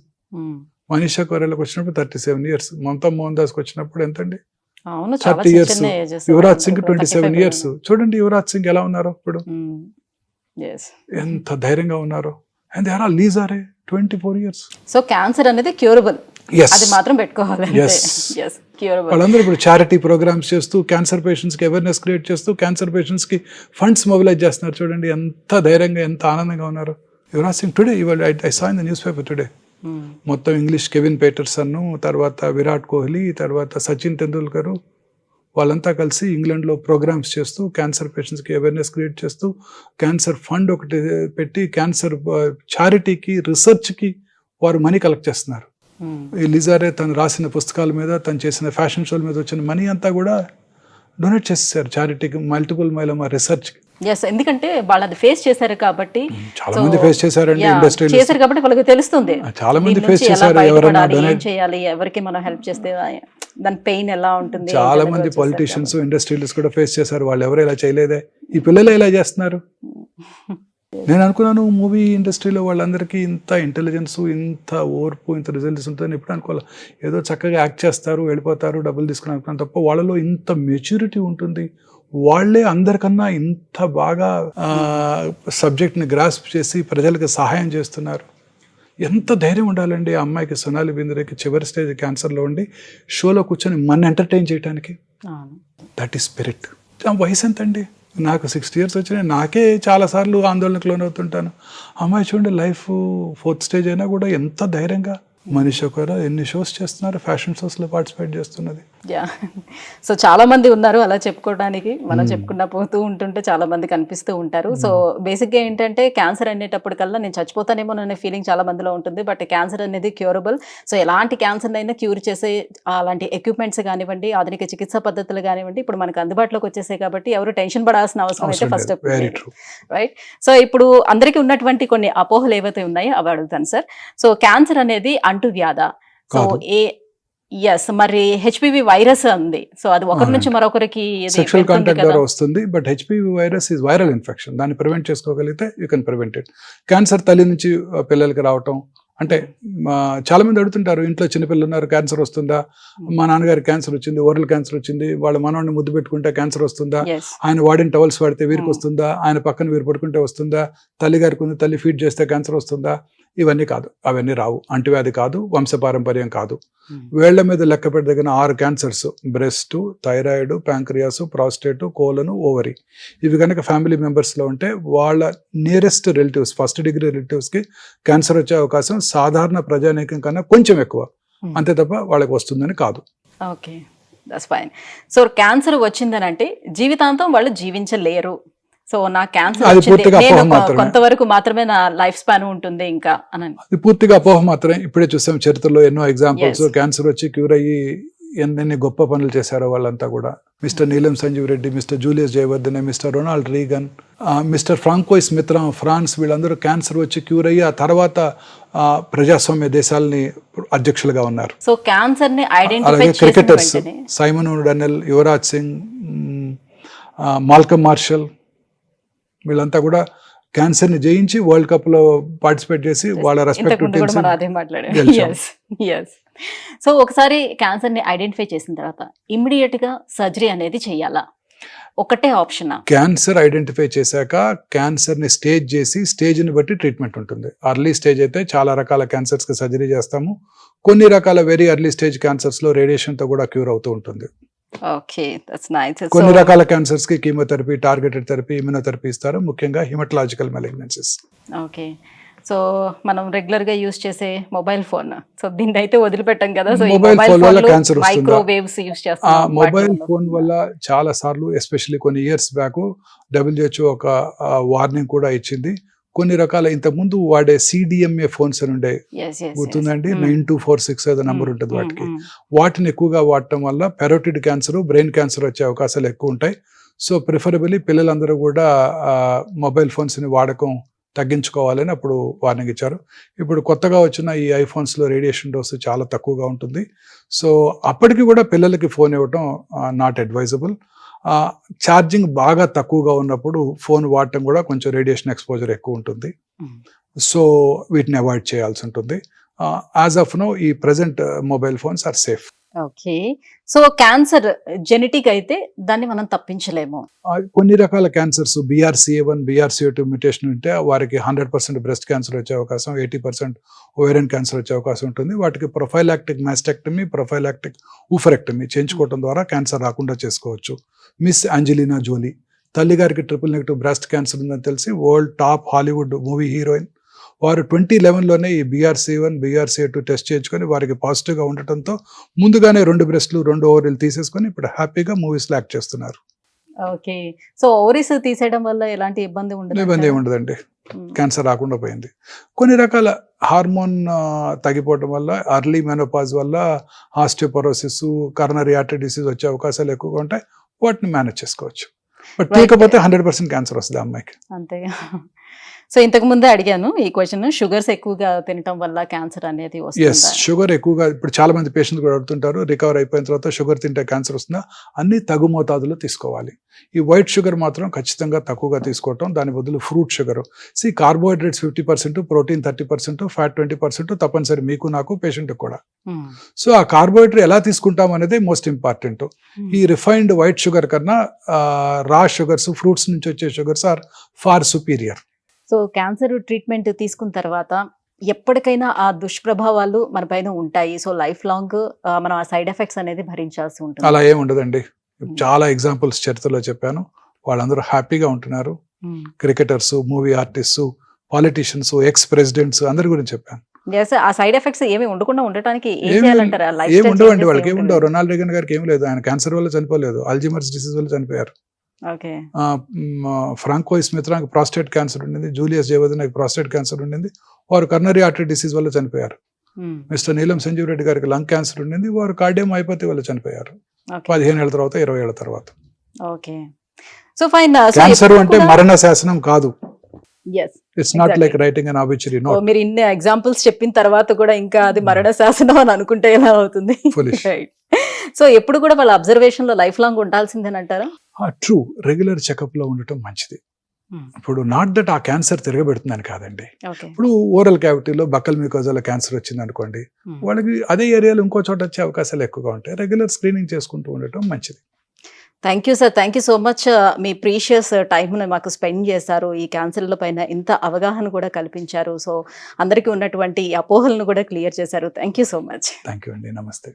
మనీషా కొయిరాలాకి వచ్చినప్పుడు 37 years, మమతా మోహన్ దాస్కి వచ్చినప్పుడు ఎంతండి 30 years, యువరాజ్ సింగ్ 27 years. చూడండి యువరాజ్ సింగ్ ఎలా ఉన్నారు ఇప్పుడు, ఎంత ధైర్యంగా ఉన్నారు. And they are all lease are 24 years. So cancer అనేది క్యూరబుల్, అది మాత్రం పెట్టుకోవాలి. వాళ్ళందరూ ఇప్పుడు చారిటీ ప్రోగ్రామ్స్ చేస్తూ, క్యాన్సర్ పేషెంట్స్ కి అవేర్నెస్ క్రియేట్ చేస్తూ, క్యాన్సర్ పేషెంట్స్ కి ఫండ్స్ మొబిలైజ్ చేస్తున్నారు. చూడండి ఎంత ధైర్యంగా, ఎంత ఆనందంగా ఉన్నారు. Yuvraj Singh today, I saw in the newspaper today, మొత్తం ఇంగ్లీష్ కెవిన్ పేటర్సన్, తర్వాత విరాట్ కోహ్లీ, తర్వాత సచిన్ తెండూల్కర్, వాళ్ళంతా కలిసి ఇంగ్లాండ్లో ప్రోగ్రామ్స్ చేస్తూ క్యాన్సర్ పేషెంట్స్కి అవేర్నెస్ క్రియేట్ చేస్తూ, క్యాన్సర్ ఫండ్ ఒకటి పెట్టి క్యాన్సర్ చారిటీకి, రీసెర్చ్కి వారు మనీ కలెక్ట్ చేస్తున్నారు. ఈ లిజారే తను రాసిన పుస్తకాల మీద, తను చేసిన ఫ్యాషన్ షోల మీద వచ్చిన మనీ అంతా కూడా డొనేట్ చేసేసారు చారిటీకి, మల్టిపుల్ మైలోమా రీసెర్చ్. ఎస్, ఎందుకంటే వాళ్ళు అది ఫేస్ చేశారు కాబట్టి. చాలా మంది ఫేస్ చేశారండి, ఇండస్ట్రీ చేశారు కాబట్టి వాళ్ళకి తెలుస్తుంది చాలా మంది దీని ఫేస్ నుంచి ఎలా చేశారు. ఎవరైనా బయటపడాలి, ఏం డొనేట్, చేయాలి, ఎవరికి మనం హెల్ప్ చేస్తే దాని పెయిన్ ఎలా ఉంటుంది. చాలా మంది పొలిటీషియన్స్, ఇండస్ట్రియలిస్ట్ కూడా ఫేస్ చేశారు. వాళ్ళు ఎవరు ఇలా చేయలేదే, ఈ పిల్లలు ఇలా చేస్తున్నారు. నేను అనుకున్నాను మూవీ ఇండస్ట్రీలో వాళ్ళందరికీ ఇంత ఇంటెలిజెన్స్, ఇంత ఓర్పు, ఇంత రిజల్ట్స్ ఉంటుందని ఎప్పుడు అనుకోవాలి. ఏదో చక్కగా యాక్ట్ చేస్తారు, వెళ్ళిపోతారు, డబ్బులు తీసుకుని అనుకున్నాను తప్ప వాళ్ళలో ఇంత మెచ్యూరిటీ ఉంటుంది. వాళ్ళే అందరికన్నా ఇంత బాగా సబ్జెక్ట్ని గ్రాస్ప్ చేసి ప్రజలకు సహాయం చేస్తున్నారు. ఎంత ధైర్యం ఉండాలండి ఆ అమ్మాయికి, సోనాలి బింద్రేకి చివరి స్టేజ్ క్యాన్సర్లో ఉండి షోలో కూర్చొని మన ఎంటర్టైన్ చేయడానికి. That is spirit. వయసు ఎంత అండి? నాకు 60 years వచ్చినాయి. నాకే చాలాసార్లు ఆందోళనకు లోనవుతుంటాను. అమ్మాయి చూడండి, లైఫ్ 4th stage అయినా కూడా ఎంత ధైర్యంగా మనిషి ఒకరు ఎన్ని షోస్ చేస్తున్నారు, ఫ్యాషన్ షోస్లో పార్టిసిపేట్ చేస్తున్నది. సో చాలా మంది ఉన్నారు అలా చెప్పుకోవడానికి. మనం చెప్పుకున్నా పోతూ ఉంటుంటే చాలా మంది కనిపిస్తూ ఉంటారు. సో బేసిక్గా ఏంటంటే క్యాన్సర్ అనేటప్పటికల్లా నేను చచ్చిపోతానేమో అనే ఫీలింగ్ చాలా మందిలో ఉంటుంది. బట్ క్యాన్సర్ అనేది క్యూరబుల్. సో ఎలాంటి క్యాన్సర్ అయినా క్యూర్ చేసే అలాంటి ఎక్విప్మెంట్స్ కానివ్వండి, ఆధునిక చికిత్సా పద్ధతులు కానివ్వండి ఇప్పుడు మనకు అందుబాటులోకి వచ్చేసాయి కాబట్టి ఎవరు టెన్షన్ పడాల్సిన అవసరం అయితే ఫస్ట్ రైట్. సో ఇప్పుడు అందరికీ ఉన్నటువంటి కొన్ని అపోహలు ఏవైతే ఉన్నాయో అవి అడుగుతాను సార్. సో క్యాన్సర్ అనేది అంటు వ్యాధ. సో ఎస్, మరి హెచ్పివి వైరస్ ఉంది. సో అది ఒకరి నుంచి మరొకరికి సెక్షువల్ కాంటాక్ట్ ద్వారా వస్తుంది. But HPV virus is viral infection. దాన్ని ప్రివెంట్ చేసుకోగలిగితే you can prevent it. Cancer తల్లి నుంచి పిల్లలకి రావటం అంటే చాలా మంది అడుగుతుంటారు, ఇంట్లో చిన్నపిల్లలు ఉన్నారు, క్యాన్సర్ వస్తుందా? మా నాన్నగారి క్యాన్సర్ వచ్చింది, ఓరల్ క్యాన్సర్ వచ్చింది, వాళ్ళ మనవాడిని ముద్దు పెట్టుకుంటే క్యాన్సర్ వస్తుందా? ఆయన వాడిన టవల్స్ వాడితే వీరికి వస్తుందా? ఆయన పక్కన వీరు పడుకుంటే వస్తుందా? తల్లి గారికి ఉంది, తల్లి ఫీడ్ చేస్తే క్యాన్సర్ వస్తుందా? ఇవన్నీ కాదు, అవన్నీ రావు. అంటువ్యాధి కాదు, వంశపారంపర్యం కాదు. వేళ్ల మీద లెక్క పెట్టదగిన 6 cancers, breast, thyroid, pancreas, prostate, colon, ovary, ఇవి కనుక ఫ్యామిలీ మెంబర్స్లో ఉంటే వాళ్ళ నియరెస్ట్ రిలేటివ్స్, 1st degree రిలేటివ్స్కి క్యాన్సర్ వచ్చే అవకాశం సాధారణ ప్రజానీకం కన్నా కొంచెం ఎక్కువ. అంతే తప్ప వాళ్ళకి వస్తుందని కాదు. Okay, that's fine. So cancer వచ్చిందని అంటే జీవితాంతం వాళ్ళు జీవించలేరు. సో నా క్యాన్సర్ కొంతవరకు మాత్రమే నా లైఫ్ స్పాన్ ఉంటుంది ఇంకా అని. అది పూర్తిగా అపోహ మాత్రమే. ఇప్పుడే చూసాం చరిత్రలో ఎన్నో ఎగ్జాంపుల్స్. క్యాన్సర్ వచ్చి క్యూర్ అయ్యి ఎన్ని గొప్ప పనులు చేశారో వాళ్ళంతా కూడా. Mister Neelam Sanjiv Reddy, mister Julius Jayewardene, mister Ronald Reagan, mister François Mitterrand France, వీళ్ళందరూ క్యాన్సర్ వచ్చి క్యూర్ అయ్యి ఆ తర్వాత ప్రజాస్వామ్య దేశాలని అధ్యక్షులుగా ఉన్నారు. సో క్యాన్సర్ ని అలాగే cricketers Simon Donnell, Yuvraj Singh, Malcolm Marshall, వీళ్ళంతా కూడా క్యాన్సర్ ని జయించి వరల్డ్ కప్ లో పార్టిసిపేట్ చేసి వాళ్ళ రెస్పెక్టివ్ టీమ్స్. సో ఒకసారి క్యాన్సర్ ని ఐడెంటిఫై చేసిన తర్వాత ఇమ్మీడియట్ గా సర్జరీ అనేది చేయాలా? ఒకటే ఆప్షన్? క్యాన్సర్ ఐడెంటిఫై చేశాక క్యాన్సర్ ని స్టేజ్ చేసి స్టేజ్ ని బట్టి ట్రీట్మెంట్ ఉంటుంది. అర్లీ స్టేజ్ అయితే చాలా రకాల క్యాన్సర్స్ కి సర్జరీ చేస్తాము. కొన్ని రకాల వెరీ అర్లీ స్టేజ్ క్యాన్సర్స్ లో రేడియేషన్ తో కూడా క్యూర్ అవుతూ ఉంటుంది. Okay, that's nice. కొన్ని రకాల క్యాన్సర్స్ కి కీమోథెరపీ, టార్గెటెడ్ థెరపీ, ఇమ్యునోథెరపీ ఇస్తారు, ముఖ్యంగా హిమటలాజికల్ మెలిగ్నెన్సీస్. ఓకే, సో మనం రెగ్యులర్ గా యూజ్ చేసే మొబైల్ ఫోన్, సో దీన్ని అయితే వదిలిపెట్టాం కదా. సో మొబైల్ ఫోన్ వల్ల క్యాన్సర్ వస్తుందా? మైక్రోవేవ్స్ యూజ్ చేస్తాం. మొబైల్ ఫోన్ వల్ల చాలా సార్లు, ఎస్పెషల్లీ కొన్ని ఇయర్స్ బ్యాక్ WHO ఒక వార్నింగ్ కూడా ఇచ్చింది. కొన్ని రకాల ఇంతకుముందు వాడే CDMA ఫోన్స్ అని ఉండే, గుర్తుందండి? 9246 ఏదో నంబర్ ఉంటుంది వాటికి. వాటిని ఎక్కువగా వాడటం వల్ల పెరోటిడ్ క్యాన్సర్, బ్రెయిన్ క్యాన్సర్ వచ్చే అవకాశాలు ఎక్కువ ఉంటాయి. సో ప్రిఫరబుల్లీ పిల్లలందరూ కూడా మొబైల్ ఫోన్స్ని వాడకం తగ్గించుకోవాలని అప్పుడు వార్నింగ్ ఇచ్చారు. ఇప్పుడు కొత్తగా వచ్చిన ఈ ఐఫోన్స్లో రేడియేషన్ డోస్ చాలా తక్కువగా ఉంటుంది. సో అప్పటికి కూడా పిల్లలకి ఫోన్ ఇవ్వటం నాట్ అడ్వైజబుల్. ఛార్జింగ్ బాగా తక్కువగా ఉన్నప్పుడు ఫోన్ వాడటం కూడా కొంచెం రేడియేషన్ ఎక్స్పోజర్ ఎక్కువ ఉంటుంది. సో వీటిని అవాయిడ్ చేయాల్సి ఉంటుంది. యాజ్ ఆఫ్ నో ఈ present mobile phones are safe. Okay, so cancer genetic అయితే దాన్ని మనం తప్పించలేము. కొన్ని రకాల క్యాన్సర్స్ BRCA1, BRCA2 మ్యూటేషన్ ఉంటే వారికి 100% బ్రెస్ట్ క్యాన్సర్ వచ్చే అవకాశం, 80% ఓవేరియన్ క్యాన్సర్ వచ్చే అవకాశం ఉంటుంది. వాటికి ప్రొఫైలాక్టిక్ మాస్టెక్టమీ, ప్రొఫైలాక్టిక్ ఊఫరెక్టమీ చేయించుకోవడం ద్వారా క్యాన్సర్ రాకుండా చేసుకోవచ్చు. మిస్ ఆంజెలినా జోలీ, తల్లిగారికి ట్రిపుల్-నెగటివ్ బ్రెస్ట్ క్యాన్సర్ ఉందని తెలిసి world top Hollywood movie heroine, వారు 2011లోనే ఈ BRCA1, BRCA2 టెస్ట్ చేయించుకొని వారికి పాజిటివ్గా ఉండటంతో ముందుగానే 2 బ్రెస్ట్లు, 2 ఓవరీలు తీసేసుకొని ఇప్పుడు హ్యాపీగా మూవీస్లో యాక్ట్ చేస్తున్నారు. ఓకే, సో ఓవరీస్ తీసేయడం వల్ల ఎలాంటి ఇబ్బంది ఉండదు? ఇబ్బంది ఏమి ఉండదండి, క్యాన్సర్ రాకుండా పోయింది. కొన్ని రకాల హార్మోన్ తగ్గిపోవడం వల్ల, అర్లీ మెనోపాజ్ వల్ల ఆస్టియోపరోసిస్, కరోనరీ ఆర్టరీ డిసీజ్ వచ్చే అవకాశాలు ఎక్కువగా ఉంటాయి. వాటిని మేనేజ్ చేసుకోవచ్చు. బట్ తీయకపోతే 100% క్యాన్సర్ వస్తుంది ఆ అమ్మాయికి. అంతే. సో ఇంతకు ముందే అడిగాను ఈ క్వశ్చన్, షుగర్స్ ఎక్కువగా తినటం వల్ల క్యాన్సర్ అనేది ఎస్, వస్తుందా? షుగర్ ఎక్కువగా ఇప్పుడు చాలా మంది పేషెంట్స్ కూడా అడుగుతుంటారు, రికవర్ అయిపోయిన తర్వాత షుగర్ తింటే క్యాన్సర్ వస్తుందా? అన్ని తగు మోతాదులో తీసుకోవాలి. ఈ వైట్ షుగర్ మాత్రం ఖచ్చితంగా తక్కువగా తీసుకోవటం, దాని బదులు fruit sugar. Carbohydrates 50%, protein 30%, fat 20% తప్పనిసరి మీకు నాకు పేషెంట్ కూడా. Hmm. సో ఆ కార్బోహైడ్రేట్ ఎలా తీసుకుంటాం అనేది మోస్ట్ ఇంపార్టెంట్. ఈ రిఫైన్డ్ వైట్ షుగర్ కన్నా రా షుగర్స్, ఫ్రూట్స్ నుంచి వచ్చే sugars are far superior. So cancer treatment తీసుకున్న తర్వాత ఎప్పటికైనా ఆ దుష్ప్రభావాలు మన పైన ఉంటాయి. సో లైఫ్ లాంగ్ మనం ఆ సైడ్ ఎఫెక్ట్స్ అనేది భరించాల్సి ఉంటుంది. అలా ఏమి ఉండదండి. చాలా ఎగ్జాంపుల్స్ చరిత్రలో చెప్పాను, వాళ్ళందరూ హ్యాపీగా ఉంటున్నారు. Cricketers, movie artist, politicians, ex presidents అందరి గురించి చెప్పాను. Yes, ఆ సైడ్ ఎఫెక్ట్స్ ఏమి ఉండకుండా ఉండటానికి ఏం ఏమి చేయాలంటారు? ఆ లైఫ్ ఏమి స్టైల్ ఉండవండి, చేంజెస్ వాళ్ళకి ఏమి ఏమి ఉండవు. రొనాల్డ్ రేగన్ గారికి ఏమి లేదు, ఆయన క్యాన్సర్ వల్ల చనిపోలేదు, అల్జీమర్స్ డిసీజ్ వల్ల చనిపోయారు. ఓకే. ఫ్రాంకోయిస్ మిత్రానికి ప్రాస్టేట్ క్యాన్సర్ ఉండింది, జూలియస్ జేవదనకి ప్రాస్టేట్ క్యాన్సర్ ఉండింది, వారు కర్నరీ ఆర్టరీ డిసీజ్ వల్ల చనిపోయారు. మిస్టర్ నీలం సంజీవ్ రెడ్డి గారికి లంగ్ క్యాన్సర్ ఉండింది, వారు కార్డియోమైపతి వల్ల చనిపోయారు 15 ఏళ్ల తర్వాత, 20 ఏళ్ల తర్వాత. ఓకే. So fine. క్యాన్సర్ అంటే మరణ శాసనం కాదు. yes, it's not exactly. Like writing an obituary note. మీరు ఇన్ని ఎగ్జాంపుల్స్ చెప్పిన తర్వాత కూడా ఇంకా అది మరణ శాసనం అని అనుకుంటే ఎలా అవుతుంది? Foolish. రైట్. సో ఎప్పుడు కూడా వాళ్ళ అబ్జర్వేషన్ లో లైఫ్ లాంగ్ ఉండాల్సిందేని అంటారా? ట్రూ, రెగ్యులర్ చెకప్ లో ఉండటం మంచిది. ఇప్పుడు నాట్ దట్ ఆ క్యాన్సర్ తిరగబెడుతుందని కాదండి. ఓకే. ఇప్పుడు ఓరల్ క్యావిటీలో బక్కల్ మ్యూకోజాలో క్యాన్సర్ వచ్చింది అనుకోండి, వాళ్ళకి అదే ఏరియాలో ఇంకో చోట వచ్చే అవకాశాలు ఎక్కువగా ఉంటాయి. రెగ్యులర్ స్క్రీనింగ్ చేసుకుంటూ ఉండటం మంచిది. Thank you sir, thank you so much. Me precious టైంని మాకు స్పెండ్ చేశారు, ఈ క్యాన్సర్ల పైన ఇంత అవగాహన కూడా కల్పించారు. సో అందరికీ ఉన్నటువంటి అపోహలను కూడా క్లియర్ చేశారు. Thank you so much. Thank you అండి, నమస్తే.